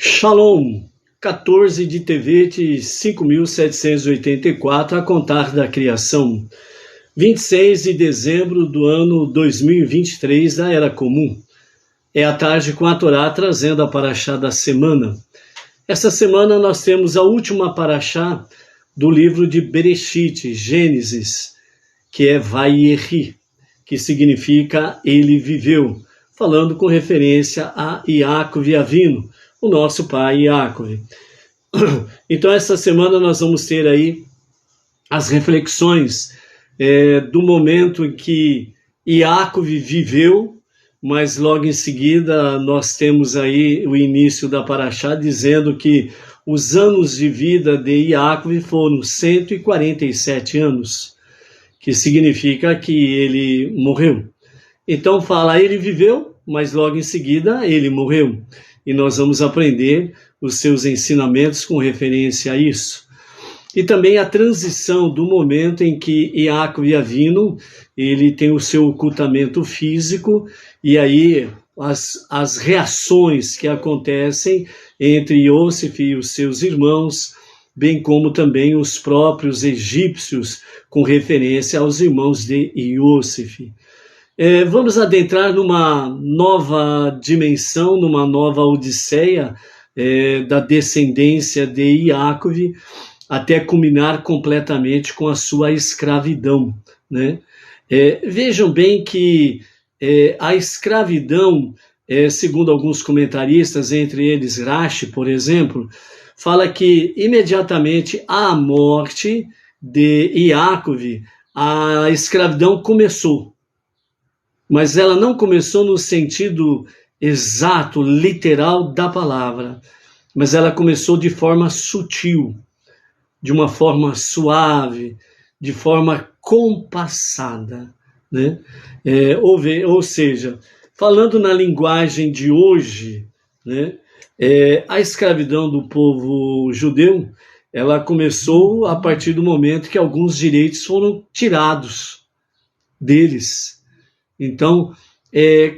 Shalom, 14 de Tevet, 5.784, a contar da criação, 26 de dezembro do ano 2023 da Era Comum. É a tarde com a Torá trazendo a paraxá da semana. Essa semana nós temos a última paraxá do livro de Bereshit, Gênesis, que é Vayehi, que significa ele viveu, falando com referência a Yaakov Avinu, o nosso pai Yaakov. Então essa semana nós vamos ter aí as reflexões do momento em que Yaakov viveu, mas logo em seguida nós temos aí o início da paraxá dizendo que os anos de vida de Yaakov foram 147 anos, que significa que ele morreu. Então fala, ele viveu, mas logo em seguida ele morreu. E nós vamos aprender os seus ensinamentos com referência a isso. E também a transição do momento em que Yaakov Avinu, ele tem o seu ocultamento físico, e aí as reações que acontecem entre Yosef e os seus irmãos, bem como também os próprios egípcios, com referência aos irmãos de Yosef. Vamos adentrar numa nova dimensão, numa nova odisseia da descendência de Yaakov, até culminar completamente com a sua escravidão, né? Vejam bem que a escravidão, segundo alguns comentaristas, entre eles Rashi, por exemplo, fala que imediatamente à morte de Yaakov, a escravidão começou. Mas ela não começou no sentido exato, literal da palavra, mas ela começou de forma sutil, de uma forma suave, de forma compassada, né? Ou seja, falando na linguagem de hoje, né? A escravidão do povo judeu, ela começou a partir do momento que alguns direitos foram tirados deles. Então,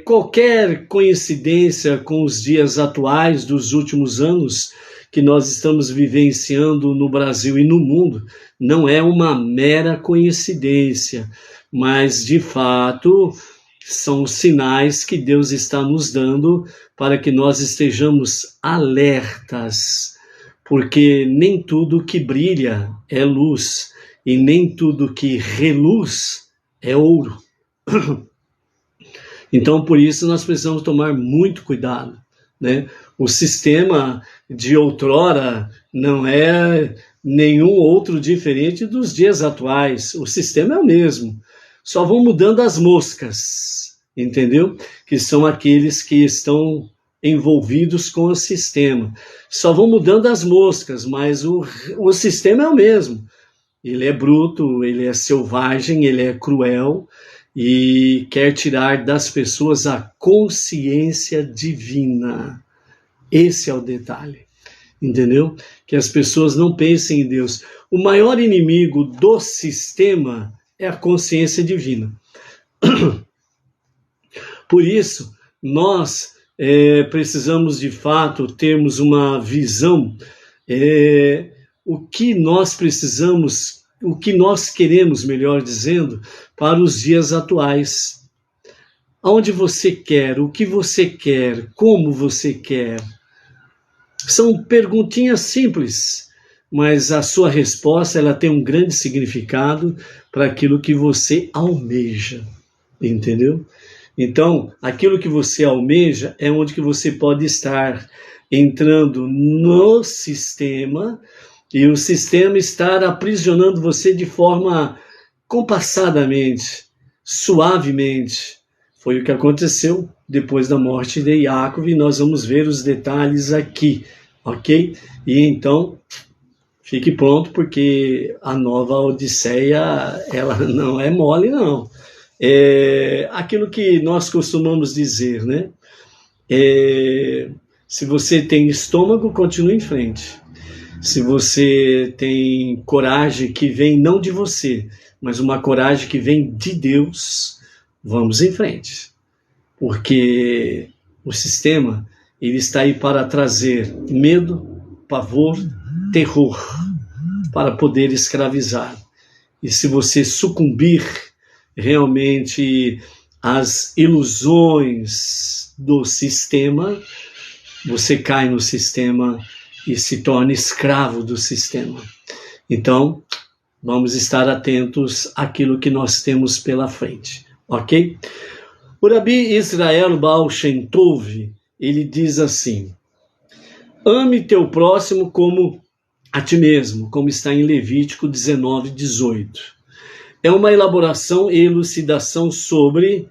qualquer coincidência com os dias atuais dos últimos anos que nós estamos vivenciando no Brasil e no mundo, não é uma mera coincidência, mas, de fato, são sinais que Deus está nos dando para que nós estejamos alertas, porque nem tudo que brilha é luz, e nem tudo que reluz é ouro. Então, por isso, nós precisamos tomar muito cuidado, né? O sistema de outrora não é nenhum outro diferente dos dias atuais. O sistema é o mesmo. Só vão mudando as moscas, entendeu? Que são aqueles que estão envolvidos com o sistema. Só vão mudando as moscas, mas o sistema é o mesmo. Ele é bruto, ele é selvagem, ele é cruel, e quer tirar das pessoas a consciência divina. Esse é o detalhe, entendeu? Que as pessoas não pensem em Deus. O maior inimigo do sistema é a consciência divina. Por isso, nós precisamos de fato termos uma visão, o que nós precisamos, o que nós queremos, melhor dizendo, para os dias atuais. Aonde você quer, o que você quer, como você quer. São perguntinhas simples, mas a sua resposta ela tem um grande significado para aquilo que você almeja, entendeu? Então, aquilo que você almeja é onde que você pode estar entrando no sistema, e o sistema estar aprisionando você de forma compassadamente, suavemente. Foi o que aconteceu depois da morte de Yaakov, e nós vamos ver os detalhes aqui, ok? E então, fique pronto, porque a nova odisseia, ela não é mole, não. É aquilo que nós costumamos dizer, né? Se você tem estômago, continue em frente. Se você tem coragem que vem não de você, mas uma coragem que vem de Deus, vamos em frente. Porque o sistema, ele está aí para trazer medo, pavor, terror, para poder escravizar. E se você sucumbir realmente às ilusões do sistema, você cai no sistema e se torna escravo do sistema. Então, vamos estar atentos àquilo que nós temos pela frente, ok? O Rabi Israel Baal Shem Tov, ele diz assim: ame teu próximo como a ti mesmo, como está em Levítico 19:18. É uma elaboração e elucidação sobre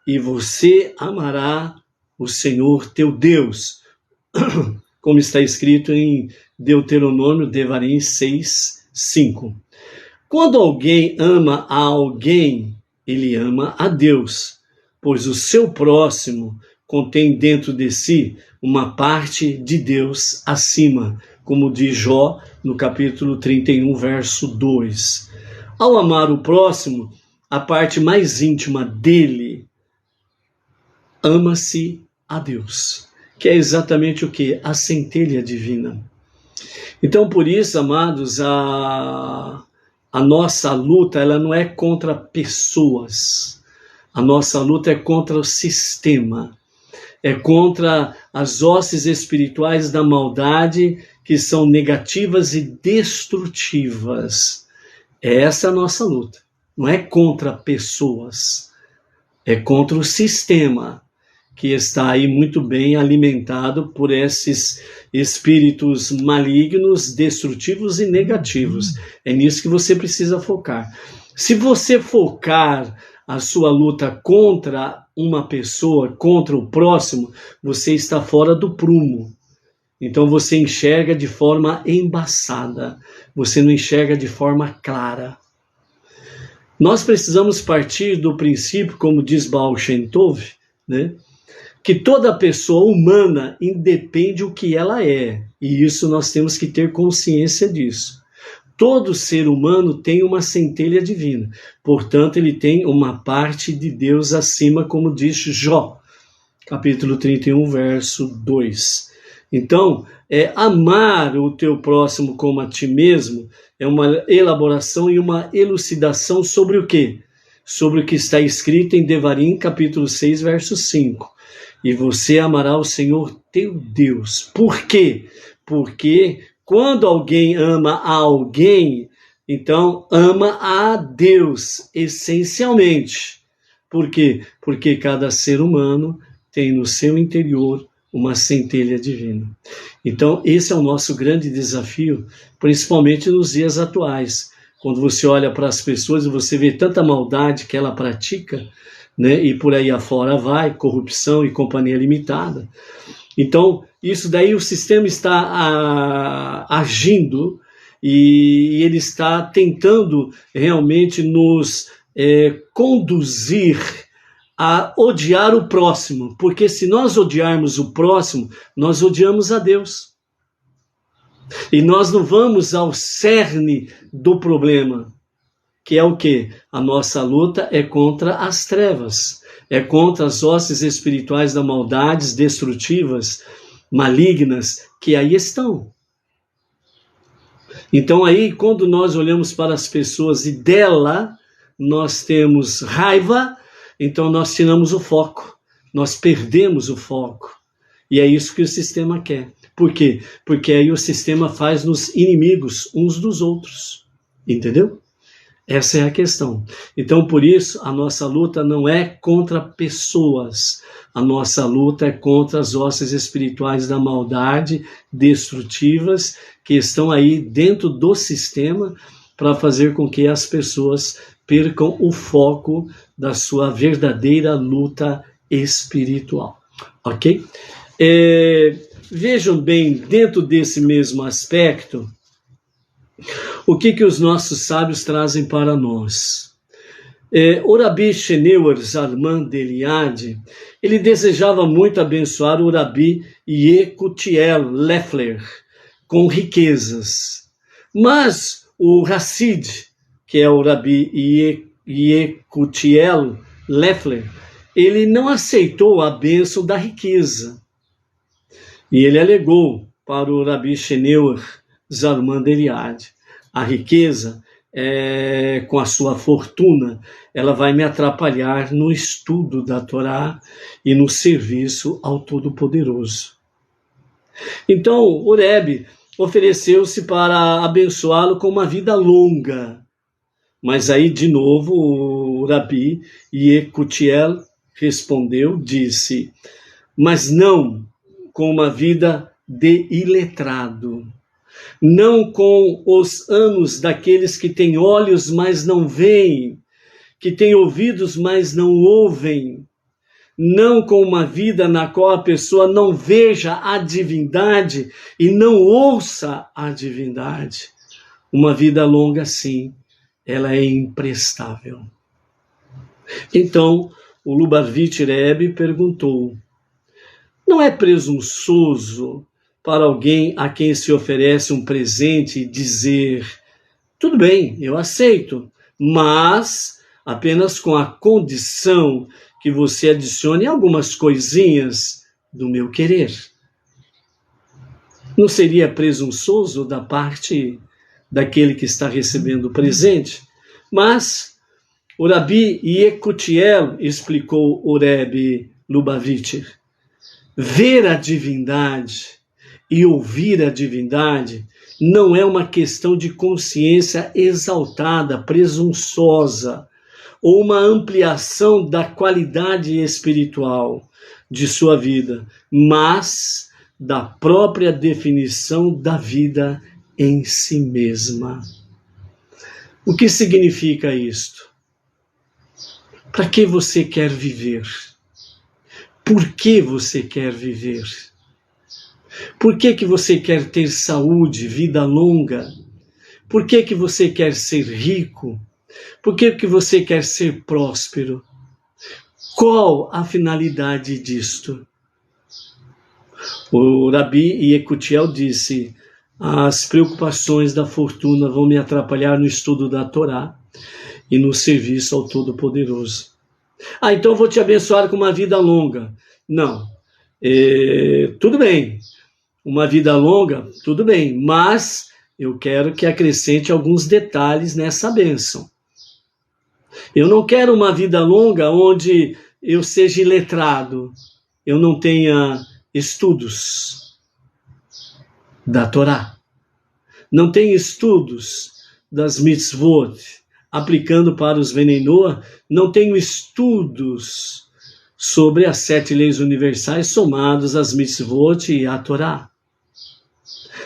e você amará o Senhor teu Deus, como está escrito em Deuteronômio, Devarim 6:5. Quando alguém ama a alguém, ele ama a Deus, pois o seu próximo contém dentro de si uma parte de Deus acima, como diz Jó no capítulo 31, verso 2. Ao amar o próximo, a parte mais íntima dele, ama-se a Deus, que é exatamente o que? A centelha divina. Então, por isso, amados, a nossa luta, ela não é contra pessoas. A nossa luta é contra o sistema. É contra as hostes espirituais da maldade que são negativas e destrutivas. Essa é a nossa luta. Não é contra pessoas. É contra o sistema que está aí muito bem alimentado por esses espíritos malignos, destrutivos e negativos. É nisso que você precisa focar. Se você focar a sua luta contra uma pessoa, contra o próximo, você está fora do prumo. Então você enxerga de forma embaçada, você não enxerga de forma clara. Nós precisamos partir do princípio, como diz Baal Shem Tov, né, que toda pessoa humana independe o que ela é, e isso nós temos que ter consciência disso. Todo ser humano tem uma centelha divina, portanto ele tem uma parte de Deus acima, como diz Jó, capítulo 31, verso 2. Então, amar o teu próximo como a ti mesmo é uma elaboração e uma elucidação sobre o quê? Sobre o que está escrito em Devarim, capítulo 6, verso 5. E você amará o Senhor teu Deus. Por quê? Porque quando alguém ama a alguém, então ama a Deus, essencialmente. Por quê? Porque cada ser humano tem no seu interior uma centelha divina. Então, esse é o nosso grande desafio, principalmente nos dias atuais. Quando você olha para as pessoas e você vê tanta maldade que ela pratica, né, e por aí afora vai, corrupção e companhia limitada. Então, isso daí o sistema está agindo e ele está tentando realmente nos conduzir a odiar o próximo, porque se nós odiarmos o próximo, nós odiamos a Deus. E nós não vamos ao cerne do problema, que é o quê? A nossa luta é contra as trevas, é contra as hostes espirituais da maldade, destrutivas, malignas, que aí estão. Então aí, quando nós olhamos para as pessoas e dela nós temos raiva, então nós tiramos o foco, nós perdemos o foco. E é isso que o sistema quer. Por quê? Porque aí o sistema faz-nos inimigos uns dos outros. Entendeu? Essa é a questão. Então, por isso, a nossa luta não é contra pessoas. A nossa luta é contra as hostes espirituais da maldade, destrutivas, que estão aí dentro do sistema para fazer com que as pessoas percam o foco da sua verdadeira luta espiritual. Ok? Vejam bem, dentro desse mesmo aspecto, o que os nossos sábios trazem para nós? O Rabi Sheneur Zalman de Eliade, ele desejava muito abençoar o Rabi Yekutiel Leffler com riquezas. Mas o Hassid, que é o Rabi Yekutiel Leffler, ele não aceitou a bênção da riqueza. E ele alegou para o Rabi Sheneur Zalman Eliade: a riqueza, com a sua fortuna, ela vai me atrapalhar no estudo da Torá e no serviço ao Todo-Poderoso. Então, o Rebbe ofereceu-se para abençoá-lo com uma vida longa. Mas aí, de novo, o Rabi Yekutiel respondeu, disse: mas não com uma vida de iletrado, não com os anos daqueles que têm olhos, mas não veem, que têm ouvidos, mas não ouvem, não com uma vida na qual a pessoa não veja a divindade e não ouça a divindade. Uma vida longa, sim, ela é imprestável. Então, o Lubavitch Rebbe perguntou: não é presunçoso para alguém a quem se oferece um presente dizer: tudo bem, eu aceito, mas apenas com a condição que você adicione algumas coisinhas do meu querer? Não seria presunçoso da parte daquele que está recebendo o presente? Mas o Rabi Yekutiel explicou o Rebbe Lubavitch: ver a divindade e ouvir a divindade não é uma questão de consciência exaltada, presunçosa, ou uma ampliação da qualidade espiritual de sua vida, mas da própria definição da vida em si mesma. O que significa isto? Para que você quer viver? Por que você quer viver? Por que você quer ter saúde, vida longa? Por que você quer ser rico? Por que você quer ser próspero? Qual a finalidade disto? O Rabi Yekutiel disse: as preocupações da fortuna vão me atrapalhar no estudo da Torá e no serviço ao Todo-Poderoso. Então eu vou te abençoar com uma vida longa. Não. Tudo bem. Uma vida longa, tudo bem. Mas eu quero que acrescente alguns detalhes nessa bênção. Eu não quero uma vida longa onde eu seja iletrado, eu não tenha estudos da Torá, não tenha estudos das mitzvot, aplicando para os Benei-Noah, não tenho estudos sobre as 7 leis universais somados às mitzvot e à Torá.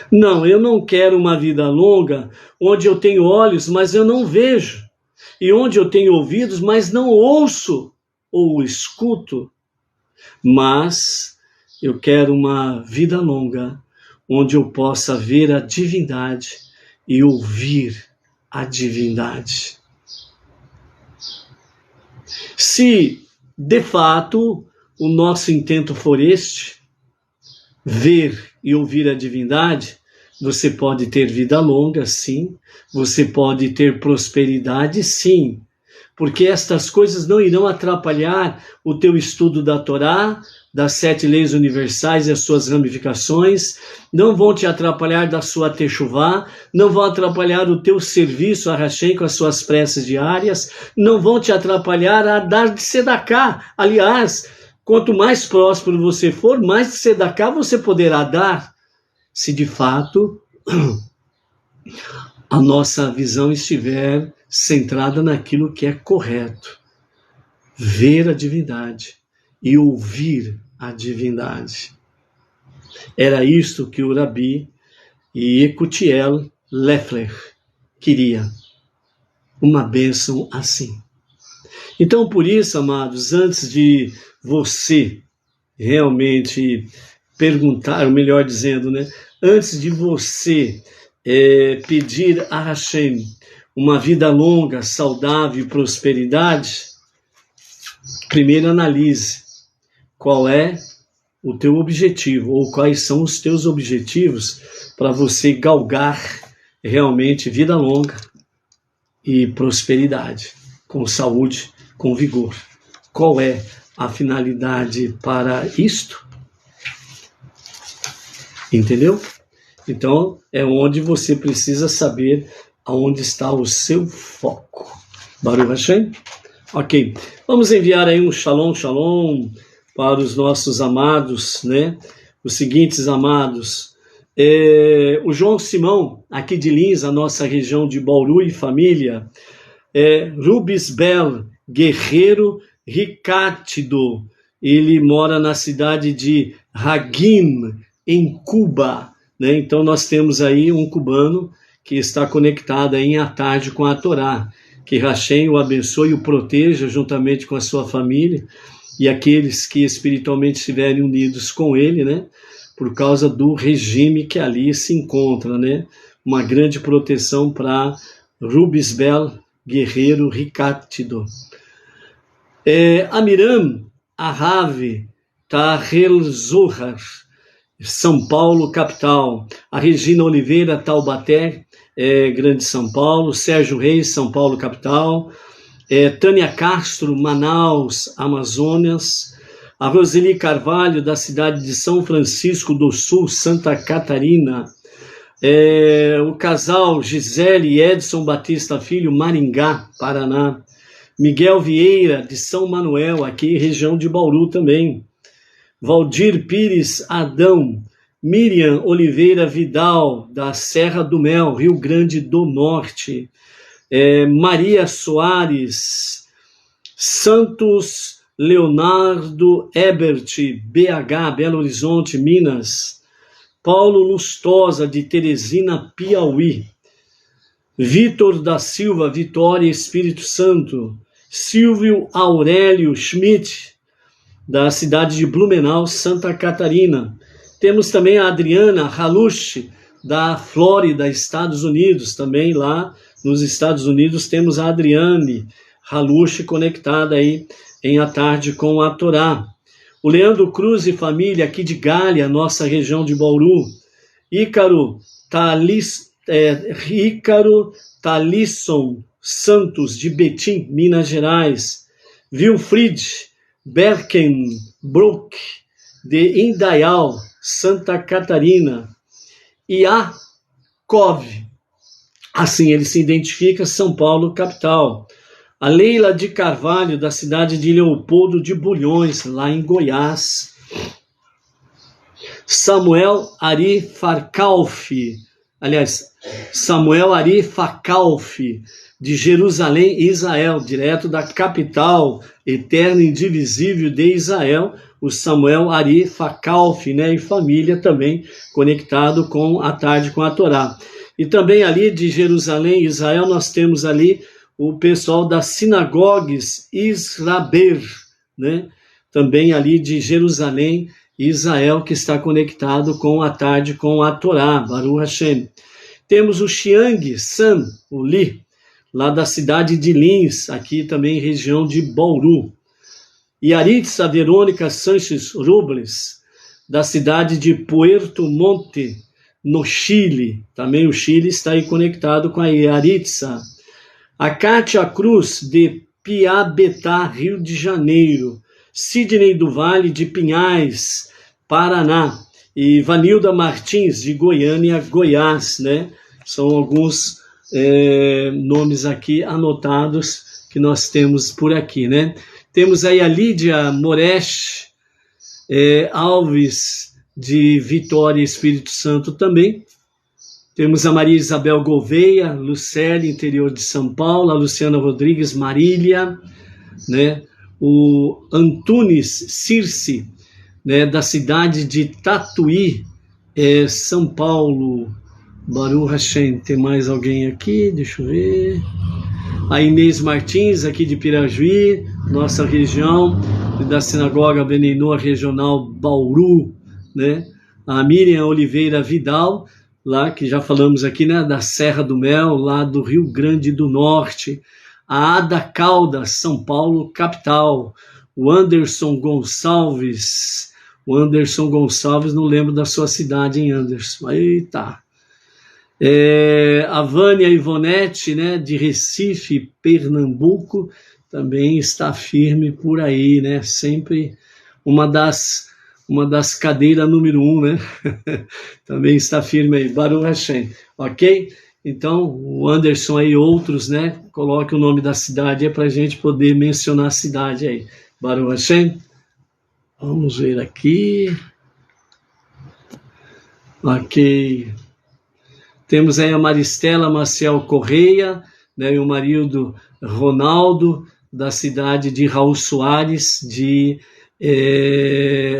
Não, eu não quero uma vida longa onde eu tenho olhos, mas eu não vejo, e onde eu tenho ouvidos, mas não ouço ou escuto. Mas eu quero uma vida longa onde eu possa ver a divindade e ouvir a divindade. Se, de fato, o nosso intento for este, ver e ouvir a divindade, você pode ter vida longa, sim. Você pode ter prosperidade, sim. Porque estas coisas não irão atrapalhar o teu estudo da Torá, das 7 leis universais e as suas ramificações, não vão te atrapalhar da sua techuvá, não vão atrapalhar o teu serviço a Hashem com as suas preces diárias, não vão te atrapalhar a dar de sedaká. Aliás, quanto mais próspero você for, mais de sedaká você poderá dar, se de fato a nossa visão estiver centrada naquilo que é correto. Ver a divindade e ouvir a divindade. Era isto que o Rabi Yekutiel Leffler queria. Uma bênção assim. Então, por isso, amados, antes de você realmente perguntar, ou melhor dizendo, antes de você pedir a Hashem uma vida longa, saudável e prosperidade, primeiro analise qual é o teu objetivo, ou quais são os teus objetivos para você galgar realmente vida longa e prosperidade, com saúde, com vigor. Qual é a finalidade para isto? Entendeu? Então, é onde você precisa saber aonde está o seu foco. Baruch Hashem? Ok. Vamos enviar aí um shalom, shalom para os nossos amados, né? Os seguintes amados. O João Simão, aqui de Lins, a nossa região de Bauru e família. Rubisbel Guerreiro Ricátido. Ele mora na cidade de Hagim, em Cuba, né? Então nós temos aí um cubano que está conectado aí à tarde com a Torá. Que Hashem o abençoe e o proteja juntamente com a sua família e aqueles que espiritualmente estiverem unidos com ele, né? Por causa do regime que ali se encontra, né? Uma grande proteção para Rubisbel Guerreiro Ricátido. Amiram Ahave Tahel Zohar, São Paulo, capital. A Regina Oliveira, Taubaté, Grande São Paulo. Sérgio Reis, São Paulo, capital. Tânia Castro, Manaus, Amazonas. A Roseli Carvalho, da cidade de São Francisco do Sul, Santa Catarina. O casal Gisele e Edson Batista Filho, Maringá, Paraná. Miguel Vieira, de São Manuel, aqui região de Bauru também. Valdir Pires Adão, Miriam Oliveira Vidal, da Serra do Mel, Rio Grande do Norte. Maria Soares, Santos Leonardo Ebert, BH, Belo Horizonte, Minas. Paulo Lustosa, de Teresina, Piauí. Vitor da Silva, Vitória, Espírito Santo. Silvio Aurélio Schmidt, da cidade de Blumenau, Santa Catarina. Temos também a Adriana Halush, da Flórida, Estados Unidos. Também lá nos Estados Unidos temos a Adriane Halush conectada aí em A Tarde com a Torá. O Leandro Cruz e família aqui de Galha, nossa região de Bauru. Ícaro Talisson Santos, de Betim, Minas Gerais. Wilfried Berkenbrook, de Indaial, Santa Catarina. Iakov, assim ele se identifica, São Paulo, capital. A Leila de Carvalho, da cidade de Leopoldo de Bulhões, lá em Goiás. Samuel Ari Farkalfi, Samuel Ari Fakalfi, de Jerusalém, Israel, direto da capital eterna e indivisível de Israel, o Samuel Ari Fakalfi, né, e família também conectado com A Tarde com a Torá. E também ali de Jerusalém, Israel, nós temos ali o pessoal das sinagogas Israber, né, também ali de Jerusalém, Israel, que está conectado com A Tarde com a Torá, Baruch Hashem. Temos o Xiang San, o Li, lá da cidade de Lins, aqui também região de Bauru. E Aritza Verônica Sanches Robles, da cidade de Puerto Montt, no Chile. Também o Chile está aí conectado com a Aritza. A Kátia Cruz, de Piabetá, Rio de Janeiro. Sidney do Vale, de Pinhais, Paraná. E Vanilda Martins, de Goiânia, Goiás, né? São alguns nomes aqui anotados que nós temos por aqui, né? Temos aí a Lídia Moresh Alves, de Vitória, Espírito Santo também. Temos a Maria Isabel Gouveia, Lucélia, interior de São Paulo. A Luciana Rodrigues, Marília, né? O Antunes Circe, né, da cidade de Tatuí, São Paulo, Baruch Hashem. Tem mais alguém aqui? Deixa eu ver. A Inês Martins, aqui de Pirajuí, nossa região, da Sinagoga Beninoa Regional Bauru, né? A Miriam Oliveira Vidal, lá que já falamos aqui, né, da Serra do Mel, lá do Rio Grande do Norte. A Ada Caldas, São Paulo, capital. O Anderson Gonçalves, não lembro da sua cidade, hein, Anderson? Eita. A Vânia Ivonete, né, de Recife, Pernambuco, também está firme por aí, né? Sempre uma das uma das cadeiras número 1, né? Também está firme aí, Baruch Hashem, ok? Então, o Anderson aí, outros, né? Coloque o nome da cidade aí para a gente poder mencionar a cidade aí, Baruch Hashem. Vamos ver aqui. Ok. Temos aí a Maristela Maciel Correia, né, e o marido Ronaldo, da cidade de Raul Soares,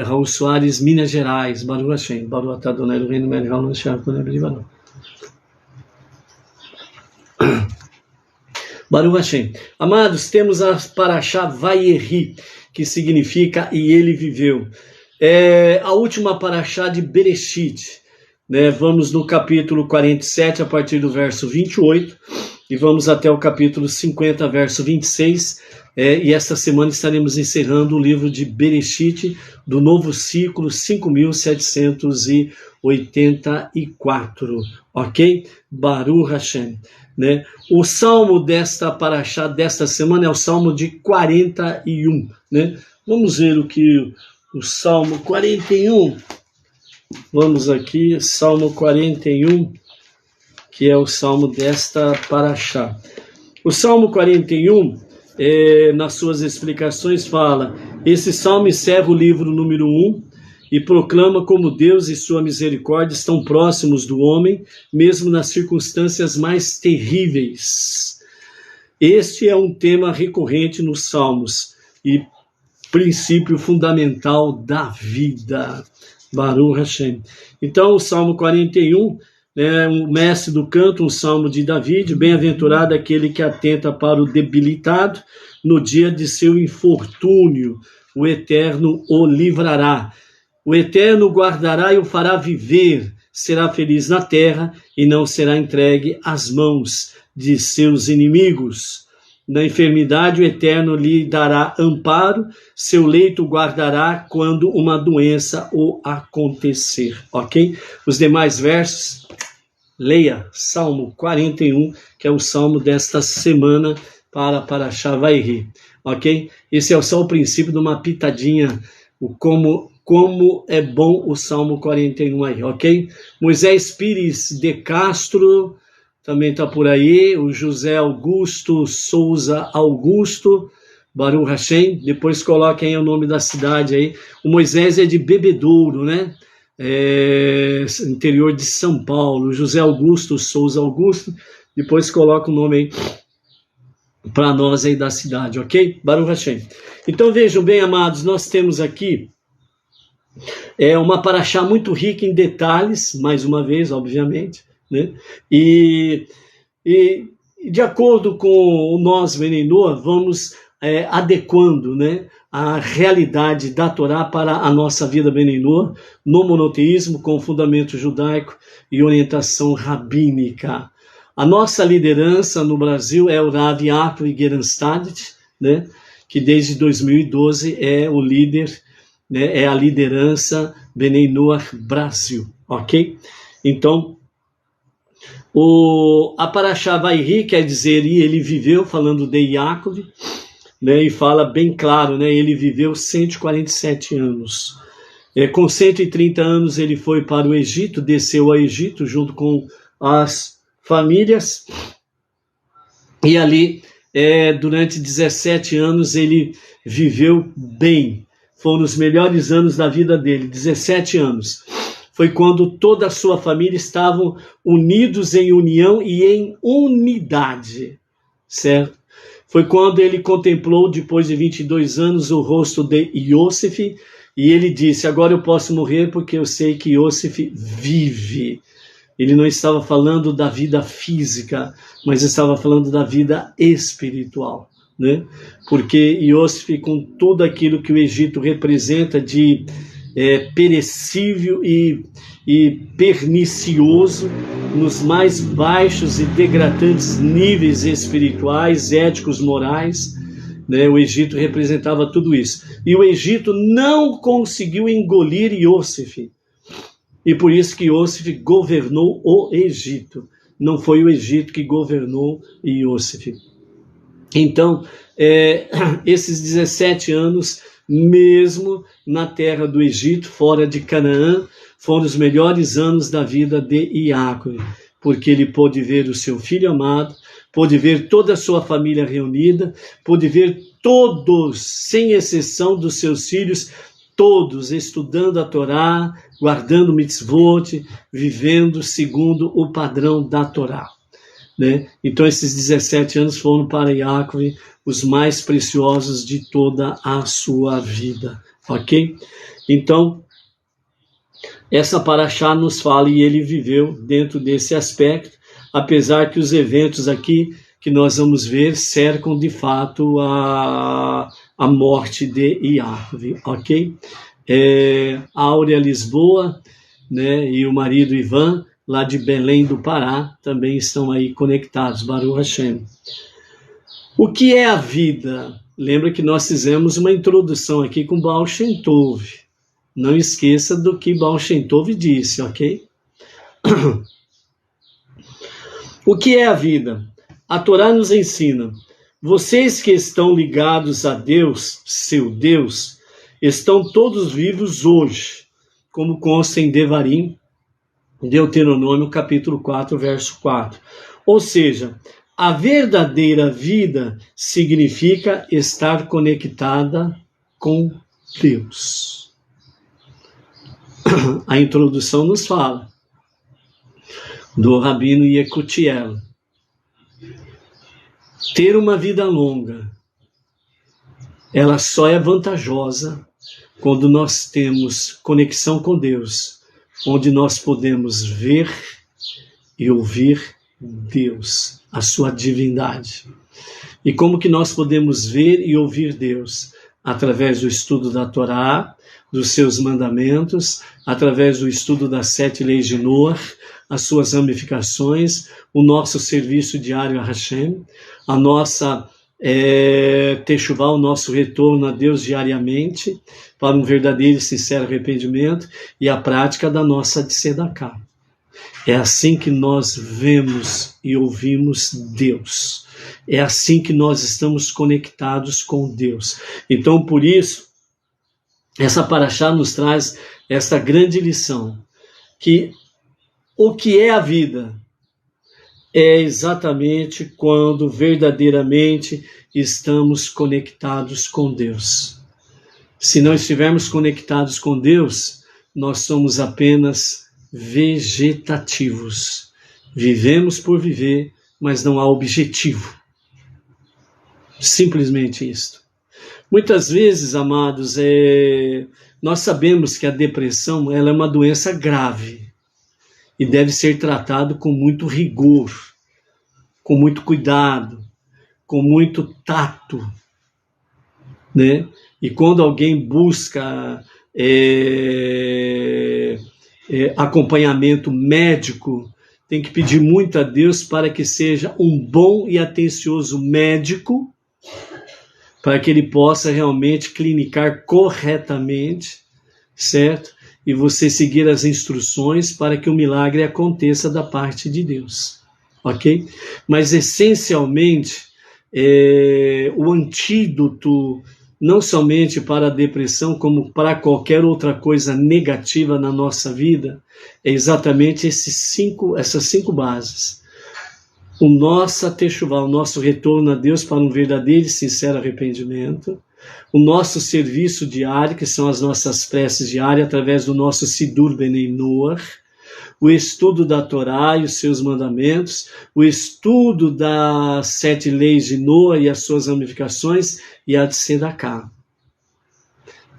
Raul Soares, Minas Gerais. Baruch Hashem. Baruch atah Adonai Eloheinu melech haolam she'achol b'livado. Baruch Hashem. Amados, temos a Parashá Vayeri, que significa e ele viveu. A última Parashá de Bereshit. Né, vamos no capítulo 47, a partir do verso 28, e vamos até o capítulo 50, verso 26, e esta semana estaremos encerrando o livro de Bereshit, do novo ciclo 5784, ok? Baruch Hashem. Né? O salmo desta parashá, desta semana, é o salmo de 41, né? Vamos ver o que o salmo 41... Vamos aqui, Salmo 41, que é o salmo desta parashá. O Salmo 41, nas suas explicações, fala: esse salmo encerra o livro número 1 e proclama como Deus e sua misericórdia estão próximos do homem, mesmo nas circunstâncias mais terríveis. Este é um tema recorrente nos salmos e princípio fundamental da vida. Baruch Hashem. Então, o Salmo 41, o mestre do canto, um salmo de David: bem-aventurado aquele que atenta para o debilitado no dia de seu infortúnio, o Eterno o livrará. O Eterno o guardará e o fará viver, será feliz na terra e não será entregue às mãos de seus inimigos. Na enfermidade, o Eterno lhe dará amparo, seu leito guardará quando uma doença o acontecer, ok? Os demais versos, leia Salmo 41, que é o salmo desta semana para Parashá Vayeri, ok? Esse é só o princípio de uma pitadinha, como é bom o Salmo 41 aí, ok? Moisés Pires de Castro também está por aí, o José Augusto Souza Augusto, Baruch Hashem. Depois coloquem aí o nome da cidade aí. O Moisés é de Bebedouro, né? Interior de São Paulo. José Augusto Souza Augusto. Depois coloca o nome aí para nós aí da cidade, ok? Baruch Hashem. Então vejam bem, amados, nós temos aqui uma parashá muito rica em detalhes, mais uma vez, obviamente, né? E de acordo com o nós Bnei Noach, vamos adequando, né, a realidade da Torá para a nossa vida Bnei Noach, no monoteísmo, com fundamento judaico e orientação rabínica. A nossa liderança no Brasil é o Rav Yaakov Gerenstadit, né, que desde 2012 é o líder, né, é a liderança Bnei Noach Brasil, ok? Então, a Parashá Vayeri quer dizer, e ele viveu, falando de Yaakov, né, e fala bem claro, né, ele viveu 147 anos. Com 130 anos ele foi para o Egito, desceu ao Egito junto com as famílias, e ali durante 17 anos ele viveu bem. Foram os melhores anos da vida dele, 17 anos. Foi quando toda a sua família estavam unidos em união e em unidade, certo? Foi quando ele contemplou, depois de 22 anos, o rosto de Yosef, e ele disse: agora eu posso morrer porque eu sei que Yosef vive. Ele não estava falando da vida física, mas estava falando da vida espiritual, né? Porque Yosef, com tudo aquilo que o Egito representa de perecível e pernicioso, nos mais baixos e degradantes níveis espirituais, éticos, morais, né? O Egito representava tudo isso. E o Egito não conseguiu engolir Yosef. E por isso que Yosef governou o Egito. Não foi o Egito que governou Yosef. Então, esses 17 anos mesmo na terra do Egito, fora de Canaã, foram os melhores anos da vida de Iacob, porque ele pôde ver o seu filho amado, pôde ver toda a sua família reunida, pôde ver todos, sem exceção dos seus filhos, todos estudando a Torá, guardando o mitzvot, vivendo segundo o padrão da Torá. Né? Então esses 17 anos foram para Iacob os mais preciosos de toda a sua vida. Ok? Então, essa paraxá nos fala, e ele viveu dentro desse aspecto, apesar que os eventos aqui que nós vamos ver cercam de fato a morte de Iacob, ok? A Áurea Lisboa, né, e o marido Ivan, lá de Belém do Pará, também estão aí conectados, Baruch Hashem. O que é a vida? Lembra que nós fizemos uma introdução aqui com Baal Shem Tov. Não esqueça do que Baal Shem Tov disse, ok? O que é a vida? A Torá nos ensina: vocês que estão ligados a Deus, seu Deus, estão todos vivos hoje, como consta em Devarim, Deuteronômio capítulo 4, verso 4. Ou seja, a verdadeira vida significa estar conectada com Deus. A introdução nos fala do Rabino Yekutiel. Ter uma vida longa, ela só é vantajosa quando nós temos conexão com Deus, onde nós podemos ver e ouvir Deus, a sua divindade. E como que nós podemos ver e ouvir Deus? Através do estudo da Torá, dos seus mandamentos, através do estudo das 7 leis de Noah, as suas ramificações, o nosso serviço diário a Hashem, a nossa Teshuvá, o nosso retorno a Deus diariamente, para um verdadeiro e sincero arrependimento, e a prática da nossa tzedakah. É assim que nós vemos e ouvimos Deus. É assim que nós estamos conectados com Deus. Então, por isso, essa paraxá nos traz esta grande lição, que o que é a vida é exatamente quando verdadeiramente estamos conectados com Deus. Se não estivermos conectados com Deus, nós somos apenas vegetativos. Vivemos por viver, mas não há objetivo. Simplesmente isto. Muitas vezes, amados, nós sabemos que a depressão ela é uma doença grave e deve ser tratado com muito rigor, com muito cuidado, com muito tato, né? E quando alguém busca acompanhamento médico, tem que pedir muito a Deus para que seja um bom e atencioso médico, para que ele possa realmente clinicar corretamente, certo? E você seguir as instruções para que o milagre aconteça da parte de Deus, ok? Mas, essencialmente, o antídoto, não somente para a depressão, como para qualquer outra coisa negativa na nossa vida, é exatamente essas 5 bases. O nosso Teshuvá, o nosso retorno a Deus para um verdadeiro e sincero arrependimento, o nosso serviço diário, que são as nossas preces diárias, através do nosso Sidur Benei Noach, o estudo da Torá e os seus mandamentos, o estudo das 7 leis de Noah e as suas ramificações, e a tzedakah.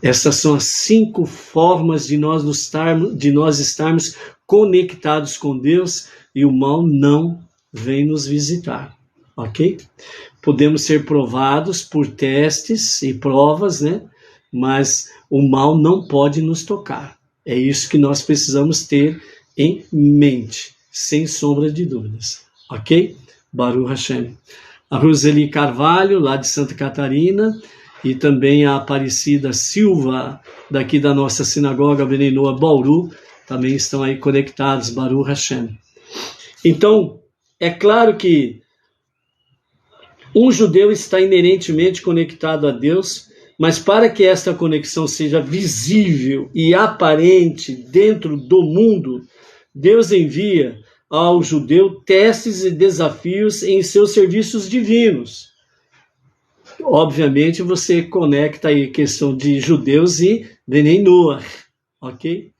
Essas são as 5 formas de nós estarmos conectados com Deus, e o mal não vem nos visitar, ok? Podemos ser provados por testes e provas, né? Mas o mal não pode nos tocar. É isso que nós precisamos ter em mente, sem sombra de dúvidas, ok? Baruch Hashem. A Roseli Carvalho, lá de Santa Catarina, e também a Aparecida Silva, daqui da nossa sinagoga Benei Noach Bauru, também estão aí conectados, Baruch Hashem. Então, é claro que um judeu está inerentemente conectado a Deus Mas para que esta conexão seja visível e aparente dentro do mundo, Deus envia ao judeu testes e desafios em seus serviços divinos. Obviamente você conecta aí a questão de judeus e Bnei Noach, ok?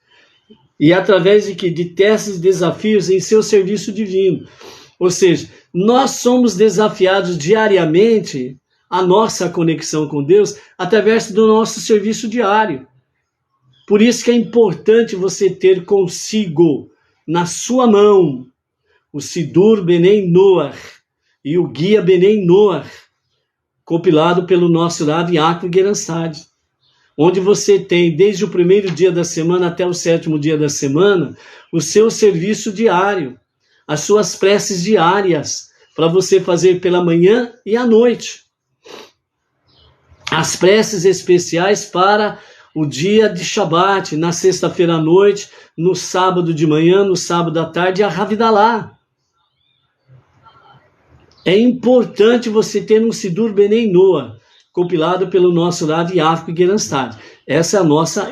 E através de que? De testes e desafios em seu serviço divino. Ou seja, nós somos desafiados diariamente a nossa conexão com Deus através do nosso serviço diário. Por isso que é importante você ter consigo, na sua mão, o Sidur Bnei Noach e o Guia Bnei Noach, compilado pelo nosso Rav Yaakov Geranstad, onde você tem, desde o primeiro dia da semana até o 7º dia da semana, o seu serviço diário, as suas preces diárias, para você fazer pela manhã e à noite. As preces especiais para o dia de Shabat, na sexta-feira à noite, no sábado de manhã, no sábado à tarde, a Havidalá. É importante você ter um Sidur Bnei Noach, compilado pelo nosso Rav Yaakov Geranstad. Essa é a nossa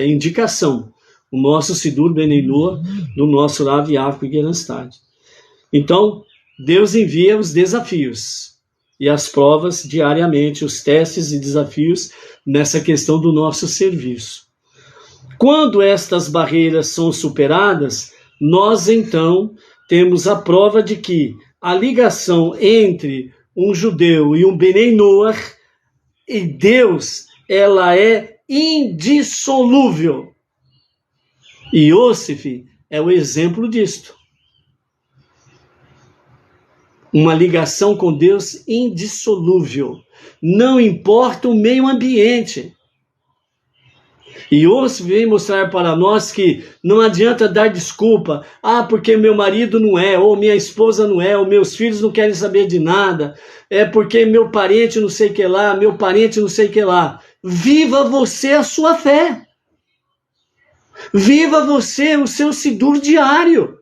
indicação, o nosso Sidur Bnei Noach, do nosso Rav Yaakov Geranstad. Então, Deus envia os desafios e as provas diariamente, os testes e desafios nessa questão do nosso serviço. Quando estas barreiras são superadas, nós então temos a prova de que a ligação entre um judeu e um Bnei Noach e Deus, ela é indissolúvel. E Yosef é o exemplo disto. Uma ligação com Deus indissolúvel. Não importa o meio ambiente. E Yosef vem mostrar para nós que não adianta dar desculpa. Ah, porque meu marido não é, ou minha esposa não é, ou meus filhos não querem saber de nada. É porque meu parente não sei o que lá, meu parente não sei o que lá. Viva você a sua fé. Viva você o seu Sidur diário.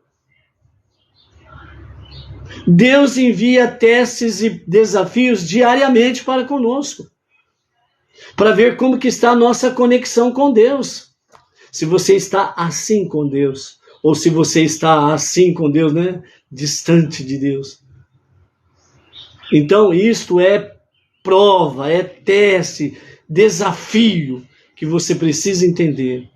Deus envia testes e desafios diariamente para conosco, para ver como que está a nossa conexão com Deus. Se você está assim com Deus, ou se você está assim com Deus, né? Distante de Deus. Então, isto é prova, é teste, desafio que você precisa entender.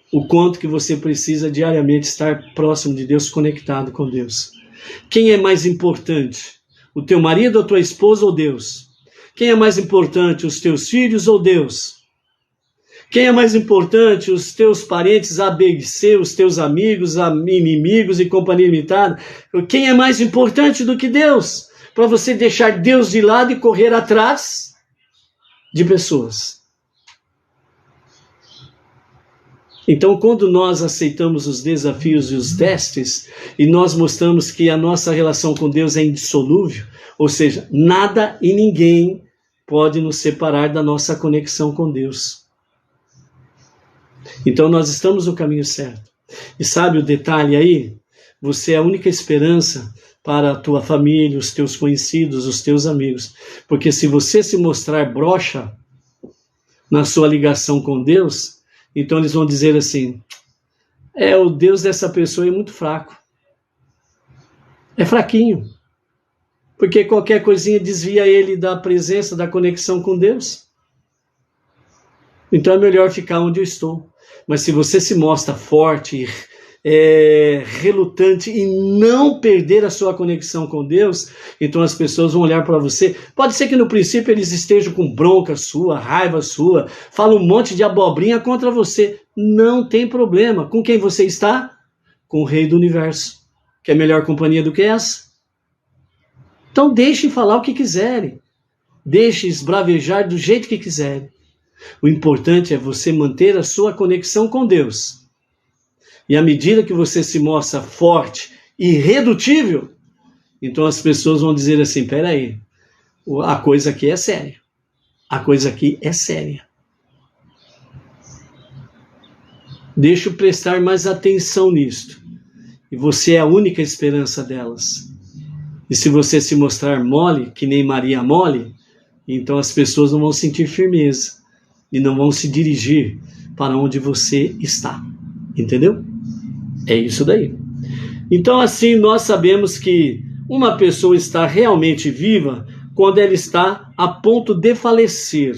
O quanto que você precisa diariamente estar próximo de Deus, conectado com Deus. Quem é mais importante? O teu marido, ou tua esposa, ou Deus? Quem é mais importante? Os teus filhos ou Deus? Quem é mais importante? Os teus parentes A, B e C, os teus amigos, inimigos e companhia limitada? Quem é mais importante do que Deus? Para você deixar Deus de lado e correr atrás de pessoas. Então, quando nós aceitamos os desafios e os testes, e nós mostramos que a nossa relação com Deus é indissolúvel, ou seja, nada e ninguém pode nos separar da nossa conexão com Deus. Então, nós estamos no caminho certo. E sabe o detalhe aí? Você é a única esperança para a tua família, os teus conhecidos, os teus amigos. Porque se você se mostrar broxa na sua ligação com Deus, então eles vão dizer assim, o Deus dessa pessoa é muito fraco. É fraquinho. Porque qualquer coisinha desvia ele da presença, da conexão com Deus. Então é melhor ficar onde eu estou. Mas se você se mostra forte, relutante e não perder a sua conexão com Deus, então as pessoas vão olhar para você. Pode ser que no princípio eles estejam com bronca sua, raiva sua, falam um monte de abobrinha contra você. Não tem problema. Com quem você está? Com o Rei do Universo. Quer melhor companhia do que essa? Então deixem falar o que quiserem. Deixem esbravejar do jeito que quiserem. O importante é você manter a sua conexão com Deus. E à medida que você se mostra forte e irredutível, então as pessoas vão dizer assim, peraí, a coisa aqui é séria. A coisa aqui é séria. Deixa eu prestar mais atenção nisto. E você é a única esperança delas. E se você se mostrar mole, que nem Maria mole, Então as pessoas não vão sentir firmeza e não vão se dirigir para onde você está. Entendeu? É isso daí. Então assim nós sabemos que uma pessoa está realmente viva quando ela está a ponto de falecer.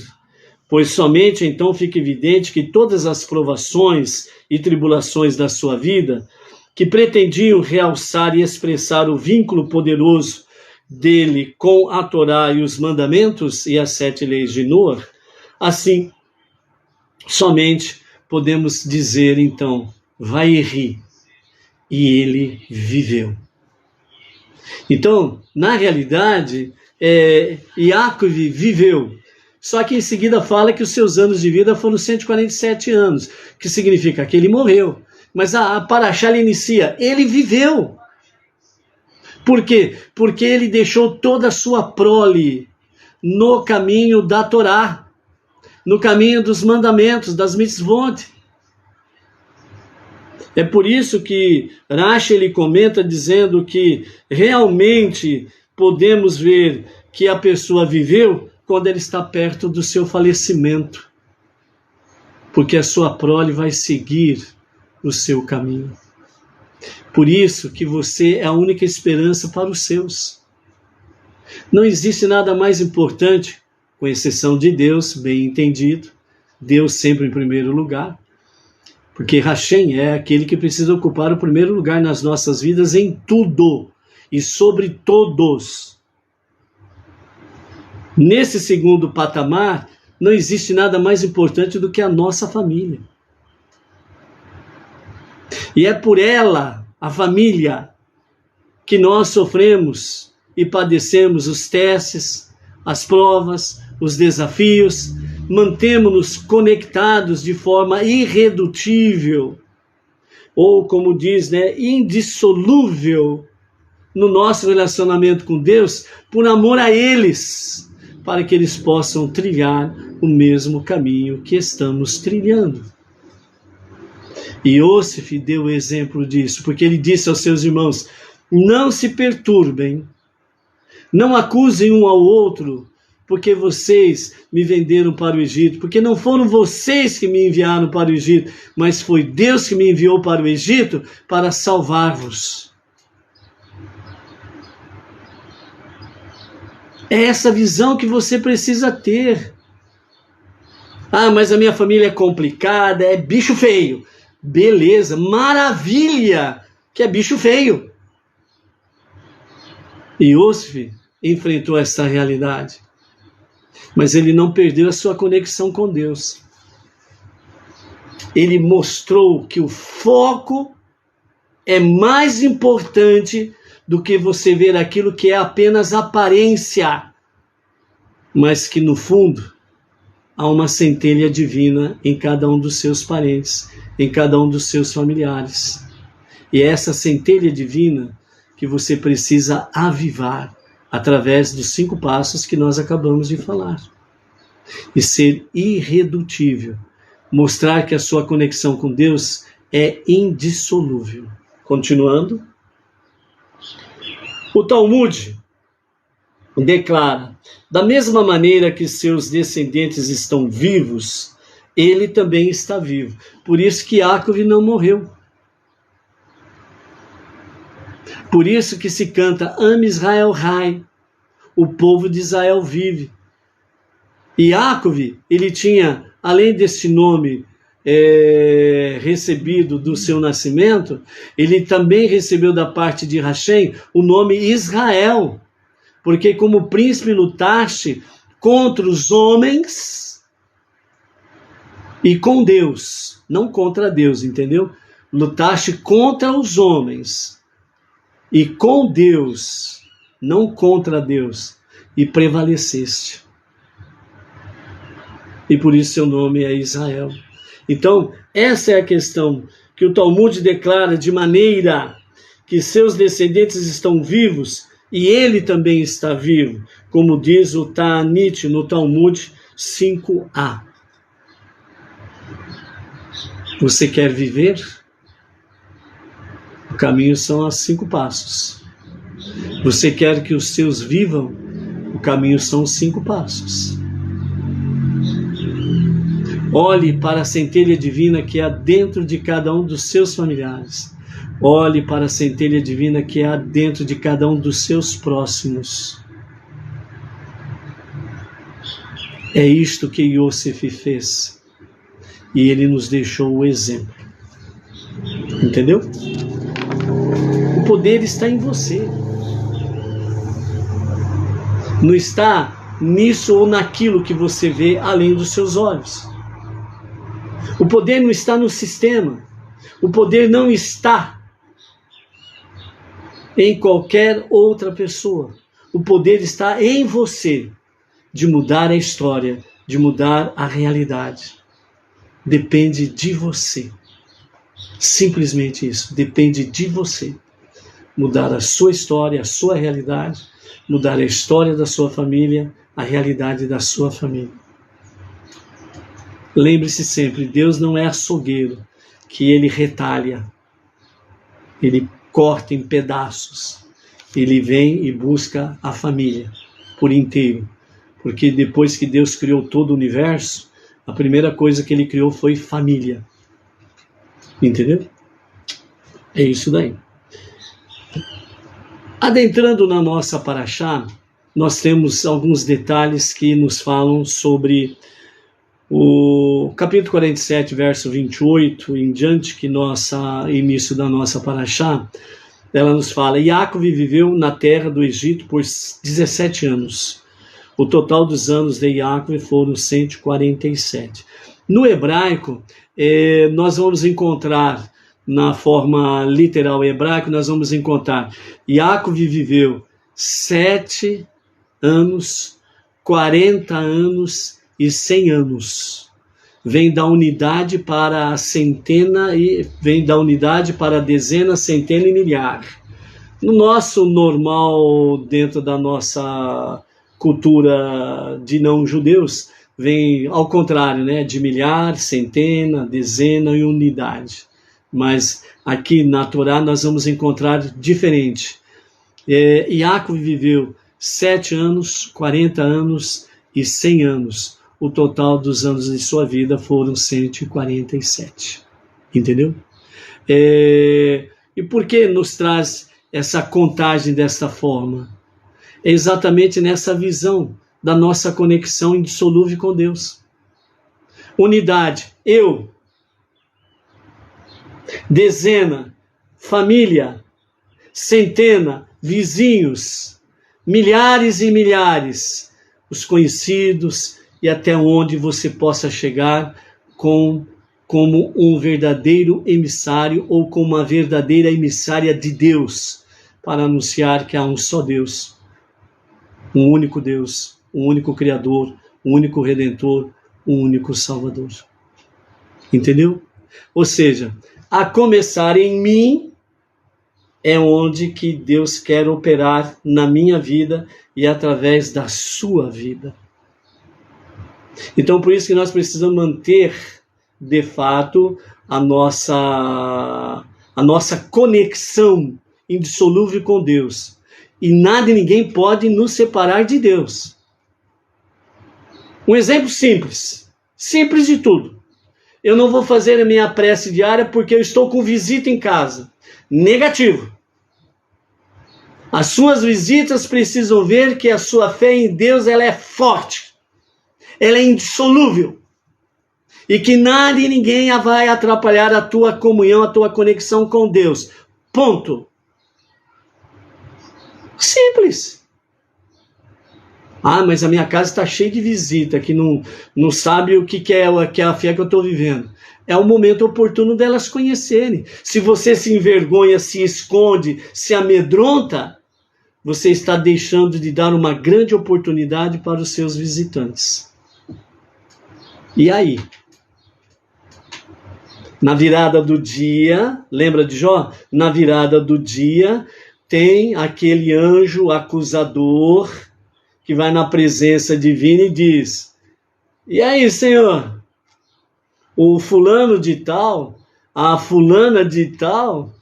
Pois somente então fica evidente que todas as provações e tribulações da sua vida, que pretendiam realçar e expressar o vínculo poderoso dele com a Torá e os mandamentos e as 7 leis de Noé, assim, somente podemos dizer então, vai rir, e ele viveu. Então, na realidade, Yaakov viveu. Só que em seguida fala que os seus anos de vida foram 147 anos, que significa que ele morreu. Mas a Parashá inicia, ele viveu. Por quê? Porque ele deixou toda a sua prole no caminho da Torá, no caminho dos mandamentos, das mitzvot. É por isso que Rashi ele comenta dizendo que realmente podemos ver que a pessoa viveu quando ele está perto do seu falecimento, porque a sua prole vai seguir o seu caminho. Por isso que você é a única esperança para os seus. Não existe nada mais importante, com exceção de Deus, bem entendido, Deus sempre em primeiro lugar, porque Hashem é aquele que precisa ocupar o primeiro lugar nas nossas vidas em tudo e sobre todos. Nesse segundo patamar, não existe nada mais importante do que a nossa família. E é por ela, a família, que nós sofremos e padecemos os testes, as provas, os desafios, mantemos-nos conectados de forma irredutível, ou como diz, indissolúvel, no nosso relacionamento com Deus, por amor a eles, para que eles possam trilhar o mesmo caminho que estamos trilhando. E Yosef deu o exemplo disso, porque ele disse aos seus irmãos, não se perturbem, não acusem um ao outro, porque vocês me venderam para o Egito, porque não foram vocês que me enviaram para o Egito, mas foi Deus que me enviou para o Egito para salvar-vos. É essa visão que você precisa ter. Ah, mas a minha família é complicada, é bicho feio. Beleza, maravilha, que é bicho feio. E Yosef enfrentou essa realidade. Mas ele não perdeu a sua conexão com Deus. Ele mostrou que o foco é mais importante do que você ver aquilo que é apenas aparência, mas que no fundo há uma centelha divina em cada um dos seus parentes, em cada um dos seus familiares. E é essa centelha divina que você precisa avivar através dos 5 passos que nós acabamos de falar. E ser irredutível, mostrar que a sua conexão com Deus é indissolúvel. Continuando. O Talmud declara, da mesma maneira que seus descendentes estão vivos, ele também está vivo. Por isso que Yaakov não morreu. Por isso que se canta, Am Israel Rai, o povo de Israel vive. E Yaakov, ele tinha, além desse nome recebido do seu nascimento, ele também recebeu da parte de Hashem o nome Israel, porque como príncipe lutaste contra os homens e com Deus, não contra Deus, entendeu? Lutaste contra os homens e com Deus, não contra Deus, e prevaleceste. E por isso seu nome é Israel. Então, essa é a questão que o Talmud declara de maneira que seus descendentes estão vivos e ele também está vivo, como diz o Ta'anit no Talmud 5a. Você quer viver? O caminho são os 5 passos. Você quer que os seus vivam? O caminho são os 5 passos. Olhe para a centelha divina que há dentro de cada um dos seus familiares. Olhe para a centelha divina que há dentro de cada um dos seus próximos. É isto que Yosef fez. E ele nos deixou o exemplo. Entendeu? O poder está em você. Não está nisso ou naquilo que você vê além dos seus olhos. O poder não está no sistema. O poder não está em qualquer outra pessoa. O poder está em você de mudar a história, de mudar a realidade. Depende de você. Simplesmente isso. Depende de você. Mudar a sua história, a sua realidade, mudar a história da sua família, a realidade da sua família. Lembre-se sempre, Deus não é açougueiro, que ele retalha, ele corta em pedaços, ele vem e busca a família por inteiro, porque depois que Deus criou todo o universo, a primeira coisa que ele criou foi família. Entendeu? É isso daí. Adentrando na nossa paraxá, nós temos alguns detalhes que nos falam sobre o capítulo 47, verso 28 em diante, que início da nossa paraxá, ela nos fala: Yaakov viveu na terra do Egito por 17 anos. O total dos anos de Yaakov foram 147. No hebraico, nós vamos encontrar, na forma literal hebraica, nós vamos encontrar Yaakov viveu 7 anos, 40 anos e 100 anos. Vem da unidade para a centena e vem da unidade para a dezena, centena e milhar. No nosso normal, dentro da nossa cultura de não-judeus, vem ao contrário, né? De milhar, centena, dezena e unidade. Mas aqui na Torá nós vamos encontrar diferente. Yaakov viveu 7 anos, 40 anos e 100 anos. O total dos anos de sua vida foram 147. Entendeu? E por que nos traz essa contagem desta forma? É exatamente nessa visão da nossa conexão indissolúvel com Deus. Unidade, eu. Dezena, família. Centena, vizinhos. Milhares e milhares. Os conhecidos e até onde você possa chegar como um verdadeiro emissário ou como uma verdadeira emissária de Deus, para anunciar que há um só Deus, um único Deus, um único Criador, um único Redentor, um único Salvador. Entendeu? Ou seja, a começar em mim é onde que Deus quer operar na minha vida e através da sua vida. Então, por isso que nós precisamos manter, de fato, a nossa conexão indissolúvel com Deus. E nada e ninguém pode nos separar de Deus. Um exemplo simples de tudo. Eu não vou fazer a minha prece diária porque eu estou com visita em casa. Negativo. As suas visitas precisam ver que a sua fé em Deus ela é forte. Ela é indissolúvel. E que nada e ninguém vai atrapalhar a tua comunhão, a tua conexão com Deus. Ponto. Simples. Ah, mas a minha casa está cheia de visita, que não sabe o que é a fé que eu estou vivendo. É o momento oportuno delas conhecerem. Se você se envergonha, se esconde, se amedronta, você está deixando de dar uma grande oportunidade para os seus visitantes. E aí? Na virada do dia, lembra de Jó? Na virada do dia, tem aquele anjo acusador que vai na presença divina e diz: e aí, Senhor? O fulano de tal, a fulana de tal,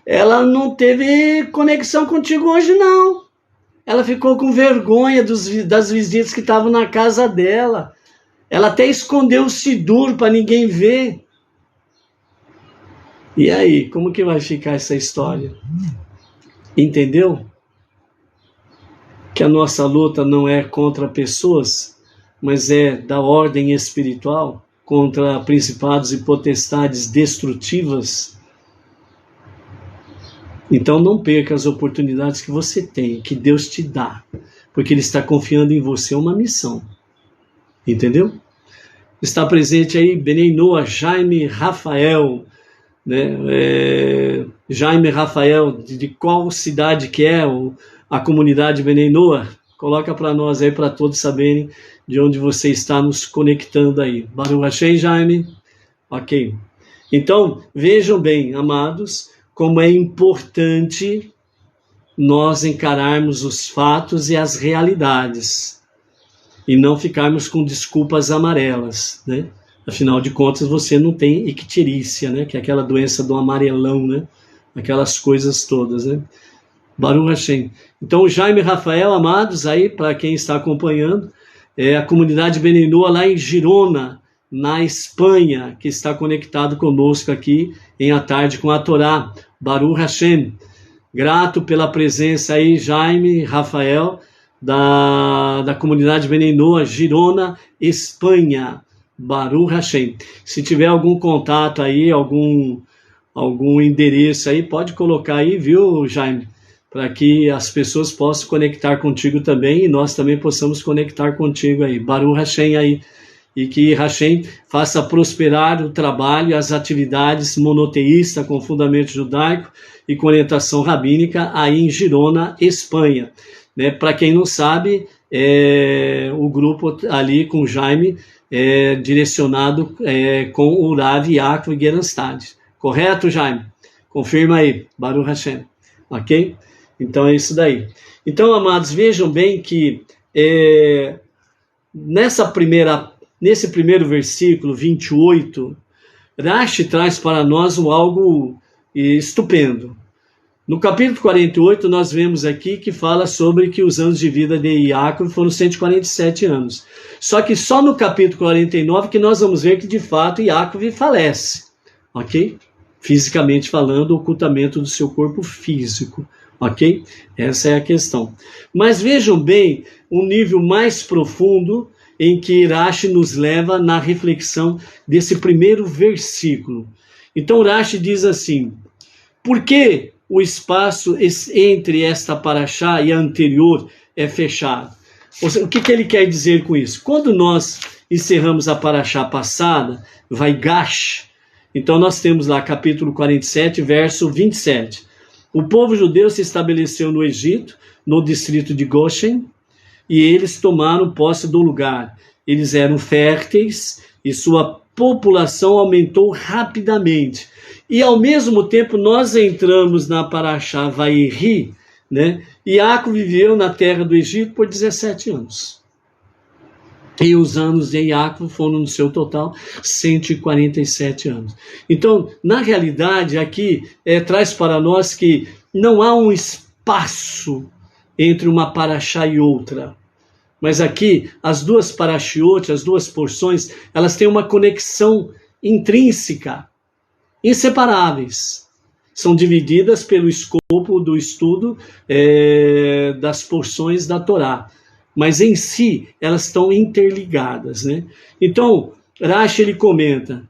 ela não teve conexão contigo hoje, não. Ela ficou com vergonha das visitas que estavam na casa dela. Ela até escondeu o Sidur para ninguém ver. E aí, como que vai ficar essa história? Entendeu? Que a nossa luta não é contra pessoas, mas é da ordem espiritual, contra principados e potestades destrutivas. Então não perca as oportunidades que você tem, que Deus te dá, porque Ele está confiando em você uma missão. Entendeu? Está presente aí Benei Noah, Jaime Rafael, né? Jaime Rafael, de qual cidade que é a comunidade Benei Noah? Coloca para nós aí, para todos saberem de onde você está nos conectando aí. Baruch Hashem, Jaime? Ok. Então, vejam bem, amados, como é importante nós encararmos os fatos e as realidades e não ficarmos com desculpas amarelas, né? Afinal de contas, você não tem icterícia, né? Que é aquela doença do amarelão, né? Aquelas coisas todas, né? Baruch Hashem. Então, o Jaime Rafael, amados, aí, para quem está acompanhando, é a comunidade Benei Noah lá em Girona, na Espanha, que está conectado conosco aqui em A Tarde com a Torá. Baruch Hashem. Grato pela presença aí, Jaime Rafael, da comunidade Benei Noah, Girona, Espanha. Baruch Hashem. Se tiver algum contato aí, algum endereço aí, pode colocar aí, viu, Jaime? Para que as pessoas possam conectar contigo também e nós também possamos conectar contigo aí. Baruch Hashem aí. E que Hashem faça prosperar o trabalho e as atividades monoteístas com fundamento judaico e com orientação rabínica aí em Girona, Espanha. Né? Para quem não sabe, o grupo ali com Jaime é direcionado com o Rav Yaakov Geranstad. Correto, Jaime? Confirma aí. Baruch Hashem. Ok? Então é isso daí. Então, amados, vejam bem que nesse primeiro versículo, 28, Rashi traz para nós algo estupendo. No capítulo 48, nós vemos aqui que fala sobre que os anos de vida de Yaakov foram 147 anos. Só que só no capítulo 49 que nós vamos ver que, de fato, Yaakov falece. Ok? Fisicamente falando, o ocultamento do seu corpo físico. Ok? Essa é a questão. Mas vejam bem um nível mais profundo em que Rashi nos leva na reflexão desse primeiro versículo. Então Rashi diz assim: por que o espaço entre esta paraxá e a anterior é fechado? Ou seja, o que ele quer dizer com isso? Quando nós encerramos a paraxá passada, vai Gash, então nós temos lá capítulo 47, verso 27. O povo judeu se estabeleceu no Egito, no distrito de Goshen, e eles tomaram posse do lugar. Eles eram férteis e sua população aumentou rapidamente. E ao mesmo tempo nós entramos na Paraxá Vairi, né? Yaakov viveu na terra do Egito por 17 anos. E os anos de Yaakov foram, no seu total, 147 anos. Então, na realidade, aqui traz para nós que não há um espaço entre uma paraxá e outra. Mas aqui, as duas parashiot, as duas porções, elas têm uma conexão intrínseca, inseparáveis. São divididas pelo escopo do estudo das porções da Torá. Mas em si, elas estão interligadas, né? Então, Rashi ele comenta: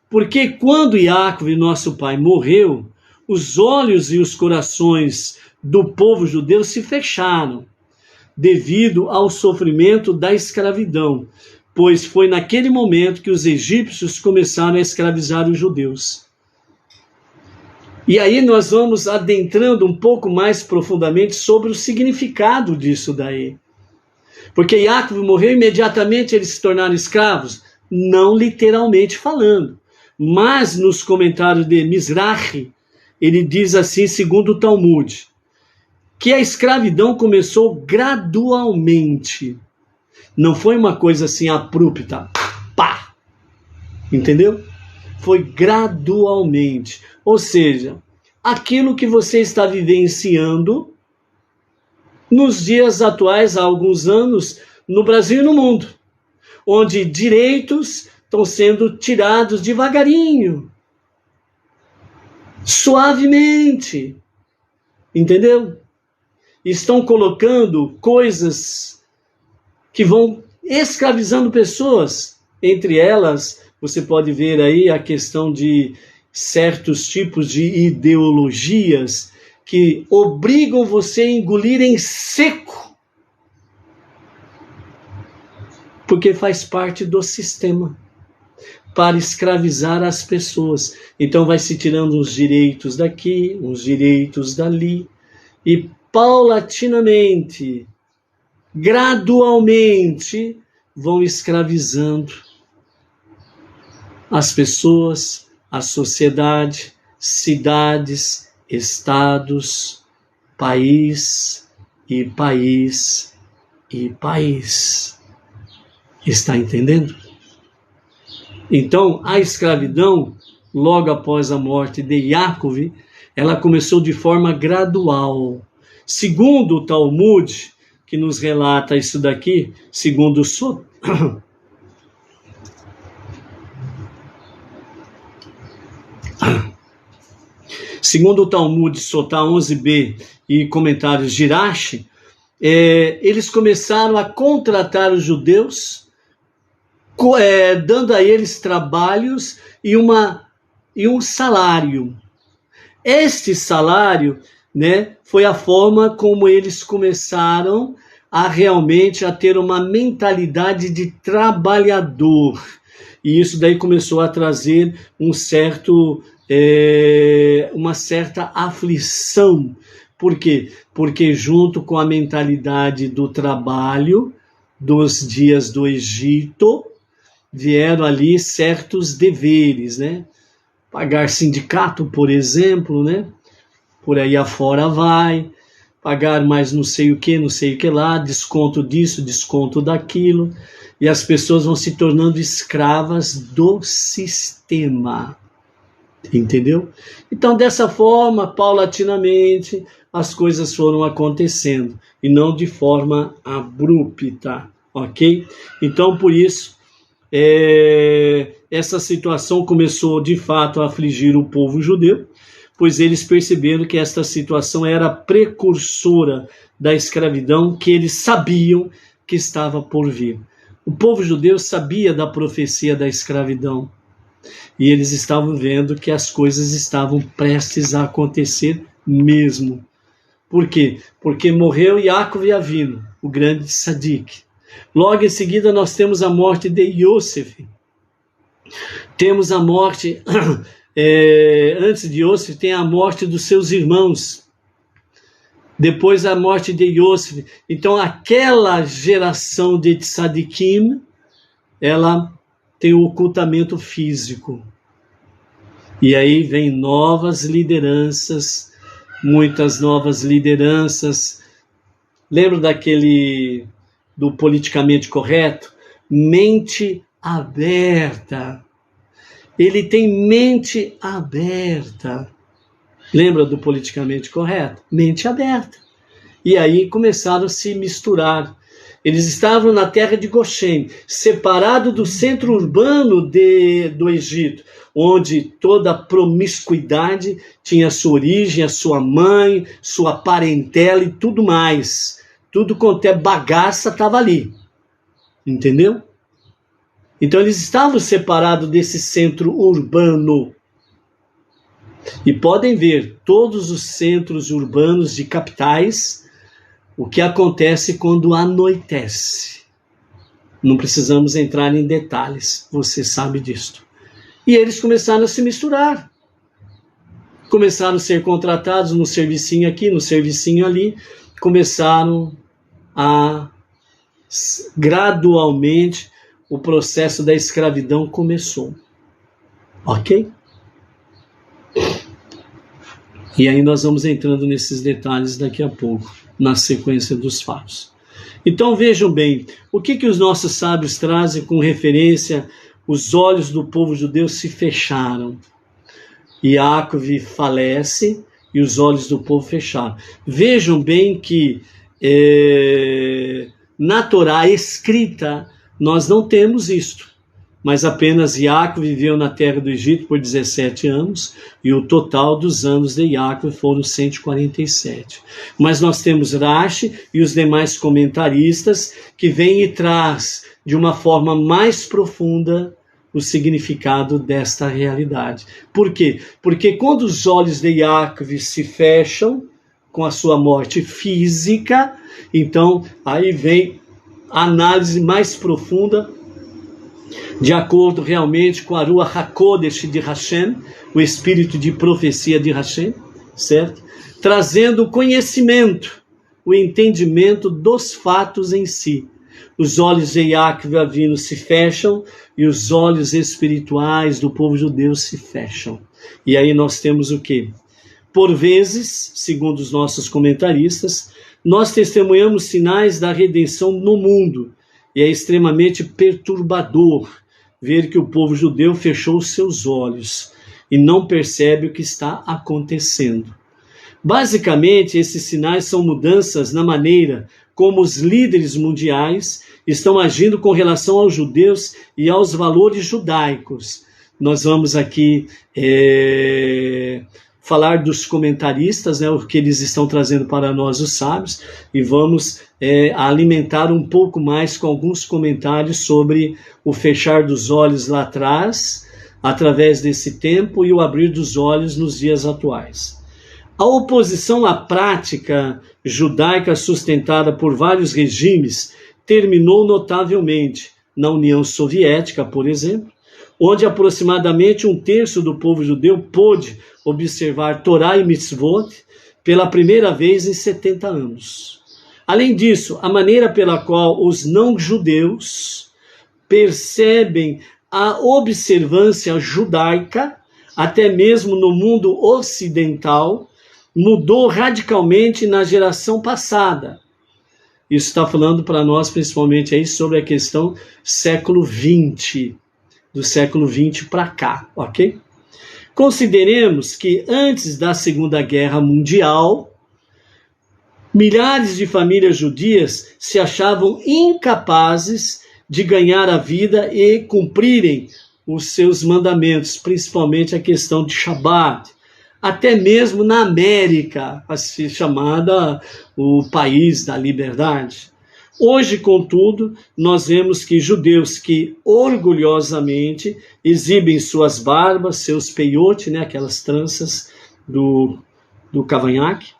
porque quando Yaakov, nosso pai, morreu, os olhos e os corações do povo judeu se fecharam, devido ao sofrimento da escravidão, pois foi naquele momento que os egípcios começaram a escravizar os judeus. E aí nós vamos adentrando um pouco mais profundamente sobre o significado disso daí. Porque Yaakov morreu, imediatamente eles se tornaram escravos? Não literalmente falando. Mas nos comentários de Mizrahi, ele diz assim, segundo o Talmud, que a escravidão começou gradualmente. Não foi uma coisa assim abrupta. Pá! Entendeu? Foi gradualmente. Ou seja, aquilo que você está vivenciando nos dias atuais, há alguns anos, no Brasil e no mundo, onde direitos estão sendo tirados devagarinho, suavemente, entendeu? Estão colocando coisas que vão escravizando pessoas. Entre elas, você pode ver aí a questão de certos tipos de ideologias que obrigam você a engolir em seco, porque faz parte do sistema, para escravizar as pessoas. Então vai se tirando uns direitos daqui, uns direitos dali, e paulatinamente, gradualmente, vão escravizando as pessoas, a sociedade, cidades, estados, país e país e país. Está entendendo? Então, a escravidão, logo após a morte de Yaakov, ela começou de forma gradual. Segundo o Talmud, que nos relata isso daqui, segundo o Segundo o Talmud, Sotá 11b e comentários de Rashi, eles começaram a contratar os judeus, dando a eles trabalhos e um salário. Este salário, né, foi a forma como eles começaram a realmente a ter uma mentalidade de trabalhador. E isso daí começou a trazer uma certa aflição. Por quê? Porque junto com a mentalidade do trabalho, dos dias do Egito, vieram ali certos deveres, né? Pagar sindicato, por exemplo, né? Por aí afora vai, pagar mais não sei o que lá, desconto disso, desconto daquilo, e as pessoas vão se tornando escravas do sistema, entendeu? Então, dessa forma, paulatinamente, as coisas foram acontecendo, e não de forma abrupta, ok? Então, por isso, essa situação começou, de fato, a afligir o povo judeu, pois eles perceberam que esta situação era precursora da escravidão que eles sabiam que estava por vir. O povo judeu sabia da profecia da escravidão e eles estavam vendo que as coisas estavam prestes a acontecer mesmo. Por quê? Porque morreu Yaakov Avinu, o grande tzadik. Logo em seguida nós temos a morte de Yosef. Temos a morte... antes de Yosef tem a morte dos seus irmãos, depois a morte de Yosef. Então aquela geração de tzadikim, ela tem o ocultamento físico, e aí vem novas lideranças, muitas novas lideranças. Lembra do politicamente correto? Mente aberta. Ele tem mente aberta. Lembra do politicamente correto? Mente aberta. E aí começaram a se misturar. Eles estavam na terra de Goshen, separado do centro urbano do Egito, onde toda promiscuidade tinha sua origem, a sua mãe, sua parentela e tudo mais. Tudo quanto é bagaça estava ali. Entendeu? Então eles estavam separados desse centro urbano. E podem ver, todos os centros urbanos de capitais, o que acontece quando anoitece. Não precisamos entrar em detalhes, você sabe disso. E eles começaram a se misturar. Começaram a ser contratados no servicinho aqui, no servicinho ali. Começaram a, gradualmente, o processo da escravidão começou. Ok? E aí nós vamos entrando nesses detalhes daqui a pouco, na sequência dos fatos. Então vejam bem, o que os nossos sábios trazem com referência, os olhos do povo judeu se fecharam. Yaakov falece e os olhos do povo fecharam. Vejam bem que na Torá escrita, nós não temos isto. Mas apenas Yaakov viveu na terra do Egito por 17 anos, e o total dos anos de Yaakov foram 147. Mas nós temos Rashi e os demais comentaristas que vêm e traz de uma forma mais profunda o significado desta realidade. Por quê? Porque quando os olhos de Yaakov se fecham com a sua morte física, então aí vem a análise mais profunda, de acordo realmente com a Ruach HaKodesh de Hashem, o espírito de profecia de Hashem, certo? Trazendo o conhecimento, o entendimento dos fatos em si. Os olhos de Yaakov Avinu se fecham e os olhos espirituais do povo judeu se fecham. E aí nós temos o quê? Por vezes, segundo os nossos comentaristas, nós testemunhamos sinais da redenção no mundo. E é extremamente perturbador ver que o povo judeu fechou os seus olhos e não percebe o que está acontecendo. Basicamente, esses sinais são mudanças na maneira como os líderes mundiais estão agindo com relação aos judeus e aos valores judaicos. Nós vamos aqui falar dos comentaristas, né, o que eles estão trazendo para nós, os sábios, e vamos alimentar um pouco mais com alguns comentários sobre o fechar dos olhos lá atrás, através desse tempo, e o abrir dos olhos nos dias atuais. A oposição à prática judaica sustentada por vários regimes terminou notavelmente na União Soviética, por exemplo, onde aproximadamente 1/3 do povo judeu pôde observar Torá e Mitzvot pela primeira vez em 70 anos. Além disso, a maneira pela qual os não-judeus percebem a observância judaica, até mesmo no mundo ocidental, mudou radicalmente na geração passada. Isso está falando para nós, principalmente, aí sobre a questão século XX, do século XX para cá, ok? Consideremos que antes da Segunda Guerra Mundial, milhares de famílias judias se achavam incapazes de ganhar a vida e cumprirem os seus mandamentos, principalmente a questão de Shabat, até mesmo na América, assim chamada o país da liberdade. Hoje, contudo, nós vemos que judeus que orgulhosamente exibem suas barbas, seus peiote, né, aquelas tranças do cavanhaque,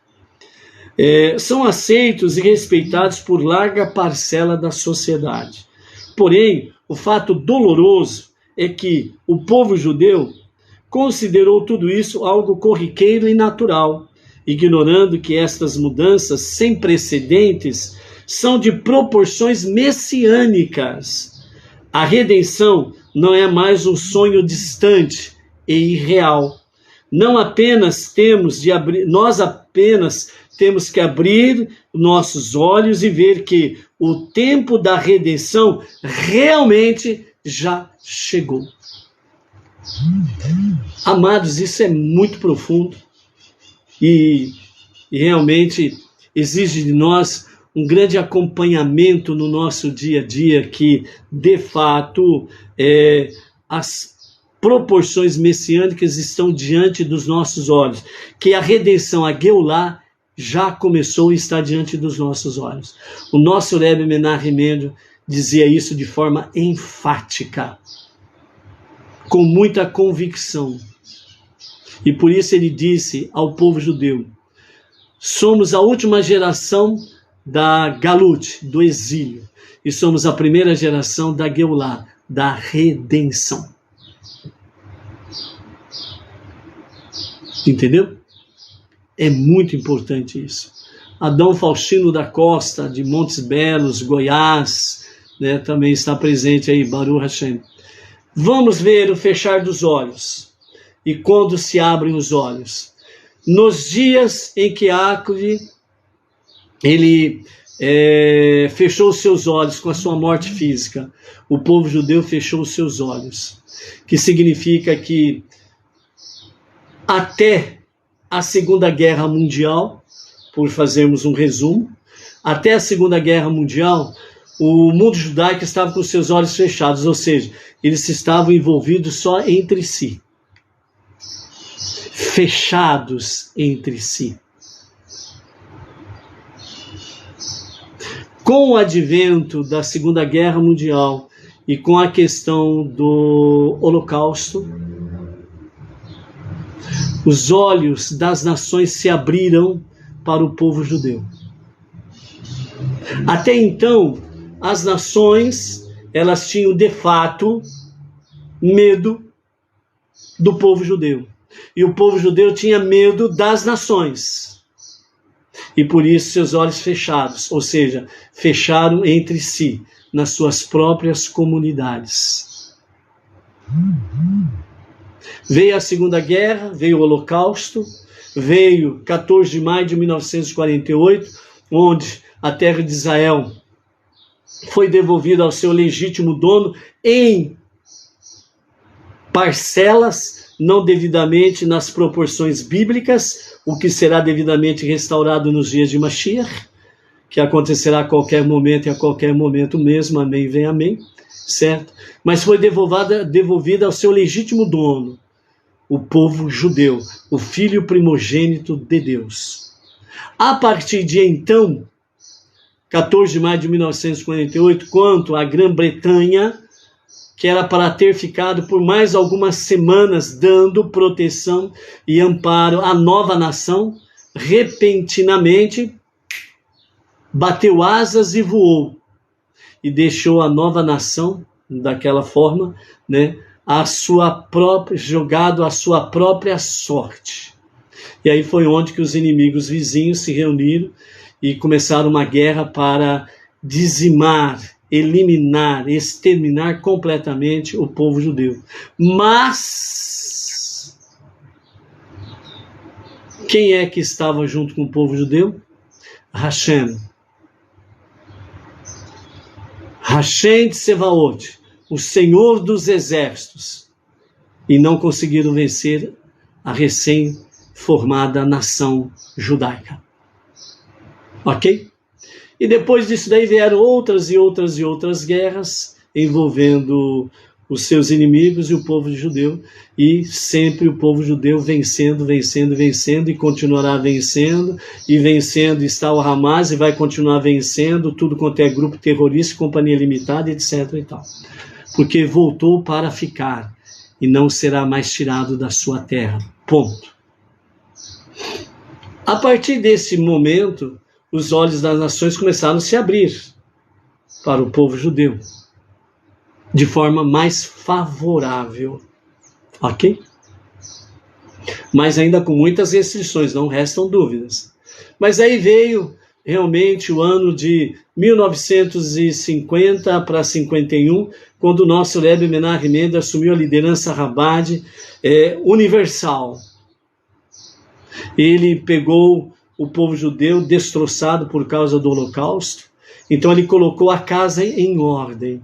são aceitos e respeitados por larga parcela da sociedade. Porém, o fato doloroso é que o povo judeu considerou tudo isso algo corriqueiro e natural, ignorando que estas mudanças sem precedentes são de proporções messiânicas. A redenção não é mais um sonho distante e irreal. Nós apenas temos que abrir nossos olhos e ver que o tempo da redenção realmente já chegou. Amados, isso é muito profundo e realmente exige de nós um grande acompanhamento no nosso dia a dia, que de fato as proporções messiânicas estão diante dos nossos olhos, que a redenção, a Geulá, já começou e está diante dos nossos olhos. O nosso Rebbe Menachem Mendel dizia isso de forma enfática, com muita convicção. E por isso ele disse ao povo judeu: somos a última geração da Galut, do exílio, e somos a primeira geração da Geulá, da redenção. Entendeu? É muito importante isso. Adão Faustino da Costa, de Montes Belos, Goiás, né, também está presente aí, Baruch Hashem. Vamos ver o fechar dos olhos. E quando se abrem os olhos? Nos dias em que Yaakov, ele fechou os seus olhos com a sua morte física, o povo judeu fechou os seus olhos, que significa que até a Segunda Guerra Mundial, por fazermos um resumo, Até a Segunda Guerra Mundial, o mundo judaico estava com seus olhos fechados, ou seja, eles estavam envolvidos só entre si. Fechados entre si. Com o advento da Segunda Guerra Mundial e com a questão do Holocausto, os olhos das nações se abriram para o povo judeu. Até então, as nações, elas tinham de fato medo do povo judeu. E o povo judeu tinha medo das nações. E por isso seus olhos fechados, ou seja, fecharam entre si, nas suas próprias comunidades. Veio a Segunda Guerra, veio o Holocausto, veio 14 de maio de 1948, onde a terra de Israel foi devolvida ao seu legítimo dono em parcelas, não devidamente nas proporções bíblicas, o que será devidamente restaurado nos dias de Mashiach, que acontecerá a qualquer momento e a qualquer momento mesmo, amém, vem amém, certo? Mas foi devolvida ao seu legítimo dono, o povo judeu, o filho primogênito de Deus. A partir de então, 14 de maio de 1948, quanto à Grã-Bretanha, que era para ter ficado por mais algumas semanas dando proteção e amparo à nova nação, repentinamente bateu asas e voou. E deixou a nova nação, daquela forma, né, jogado à sua própria sorte. E aí foi onde que os inimigos vizinhos se reuniram e começaram uma guerra para dizimar, eliminar, exterminar completamente o povo judeu. Mas quem é que estava junto com o povo judeu? Hashem. Hashem Tsevaot, o Senhor dos Exércitos. E não conseguiram vencer a recém-formada nação judaica. Ok? E depois disso daí vieram outras e outras e outras guerras envolvendo os seus inimigos e o povo judeu. E sempre o povo judeu vencendo, vencendo, vencendo e continuará vencendo. E vencendo está o Hamas e vai continuar vencendo tudo quanto é grupo terrorista, companhia limitada, etc. e tal. Porque voltou para ficar e não será mais tirado da sua terra. Ponto. A partir desse momento, os olhos das nações começaram a se abrir para o povo judeu de forma mais favorável, ok? Mas ainda com muitas restrições, não restam dúvidas. Mas aí veio realmente o ano de 1950 para 51, quando o nosso Rebbe Menachem Mendel assumiu a liderança Rabad universal. Ele pegou o povo judeu destroçado por causa do Holocausto. Então ele colocou a casa em ordem,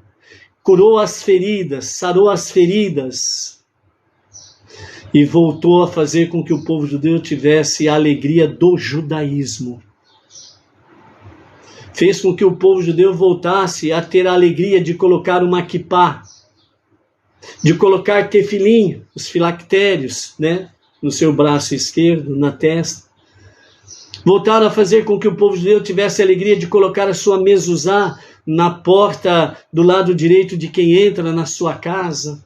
curou as feridas, sarou as feridas e voltou a fazer com que o povo judeu tivesse a alegria do judaísmo. Fez com que o povo judeu voltasse a ter a alegria de colocar uma kippá, de colocar tefilim, os filactérios, né, no seu braço esquerdo, na testa. Voltaram a fazer com que o povo judeu tivesse a alegria de colocar a sua mezuzá na porta do lado direito de quem entra na sua casa.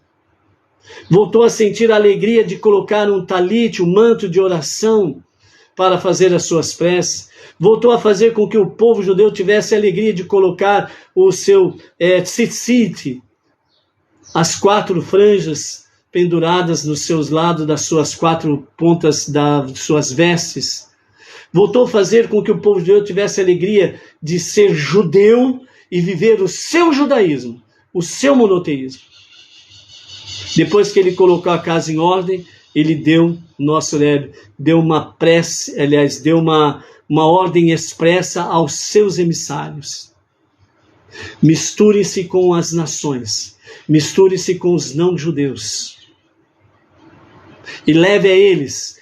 Voltou a sentir a alegria de colocar um talit, um manto de oração, para fazer as suas preces. Voltou a fazer com que o povo judeu tivesse a alegria de colocar o seu tzitzit, as 4 franjas penduradas nos seus lados das suas 4 pontas das suas vestes. Voltou a fazer com que o povo judeu tivesse a alegria de ser judeu e viver o seu judaísmo, o seu monoteísmo. Depois que ele colocou a casa em ordem, ele deu, nosso Rebbe, deu uma prece, aliás, deu uma ordem expressa aos seus emissários. Misture-se com as nações, misture-se com os não-judeus e leve a eles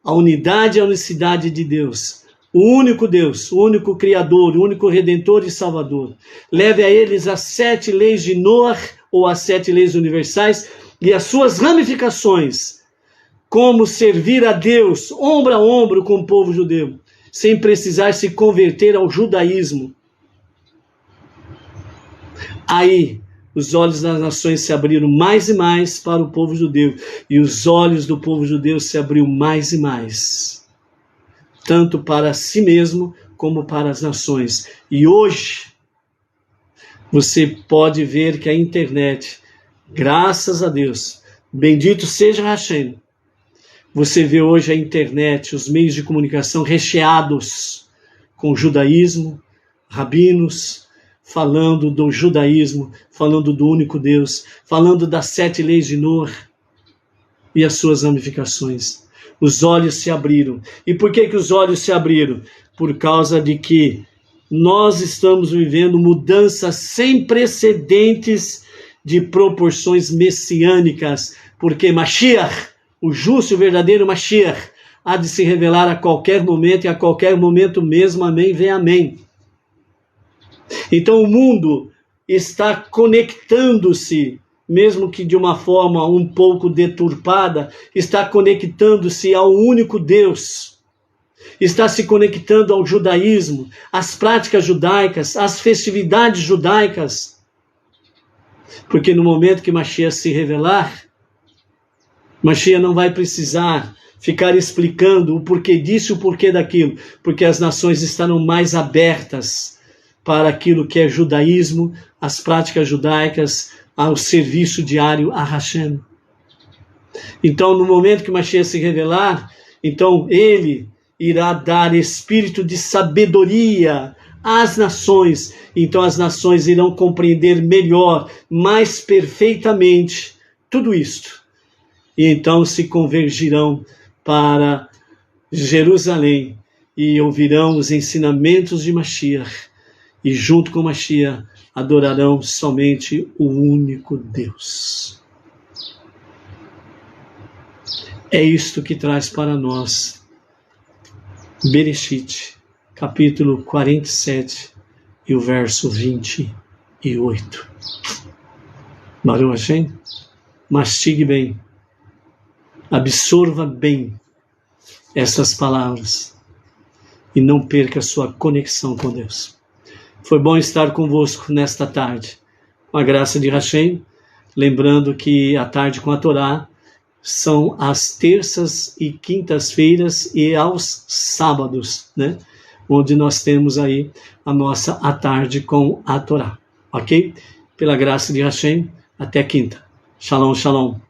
a unidade e a unicidade de Deus, o único Deus, o único Criador, o único Redentor e Salvador. Leve a eles as 7 leis de Noé, ou as 7 leis universais, e as suas ramificações, como servir a Deus, ombro a ombro com o povo judeu, sem precisar se converter ao judaísmo. Aí, os olhos das nações se abriram mais e mais para o povo judeu, e os olhos do povo judeu se abriram mais e mais, tanto para si mesmo como para as nações. E hoje, você pode ver que a internet, graças a Deus, bendito seja Hashem, você vê hoje a internet, os meios de comunicação recheados com judaísmo, rabinos, falando do judaísmo, falando do único Deus, falando das 7 leis de Noé e as suas ramificações. Os olhos se abriram. E por que os olhos se abriram? Por causa de que nós estamos vivendo mudanças sem precedentes de proporções messiânicas, porque Mashiach, o justo e o verdadeiro Mashiach, há de se revelar a qualquer momento, e a qualquer momento mesmo, amém, vem amém. Então o mundo está conectando-se, mesmo que de uma forma um pouco deturpada, está conectando-se ao único Deus, está se conectando ao judaísmo, às práticas judaicas, às festividades judaicas, porque no momento que Mashiach se revelar, Mashiach não vai precisar ficar explicando o porquê disso e o porquê daquilo, porque as nações estarão mais abertas para aquilo que é judaísmo, as práticas judaicas, ao serviço diário a Hashem. Então, no momento que Mashiach se revelar, então ele irá dar espírito de sabedoria às nações. Então as nações irão compreender melhor, mais perfeitamente, tudo isto. E então se convergirão para Jerusalém e ouvirão os ensinamentos de Mashiach. E junto com Mashiach adorarão somente o único Deus. É isto que traz para nós Bereshit, capítulo 47 e o verso 28. Baruch Hashem, mastigue bem, absorva bem essas palavras e não perca a sua conexão com Deus. Foi bom estar convosco nesta tarde, com a graça de Hashem, lembrando que a tarde com a Torá são às terças e quintas-feiras e aos sábados, né? Onde nós temos aí a nossa à tarde com a Torá, ok? Pela graça de Hashem, até quinta. Shalom, shalom.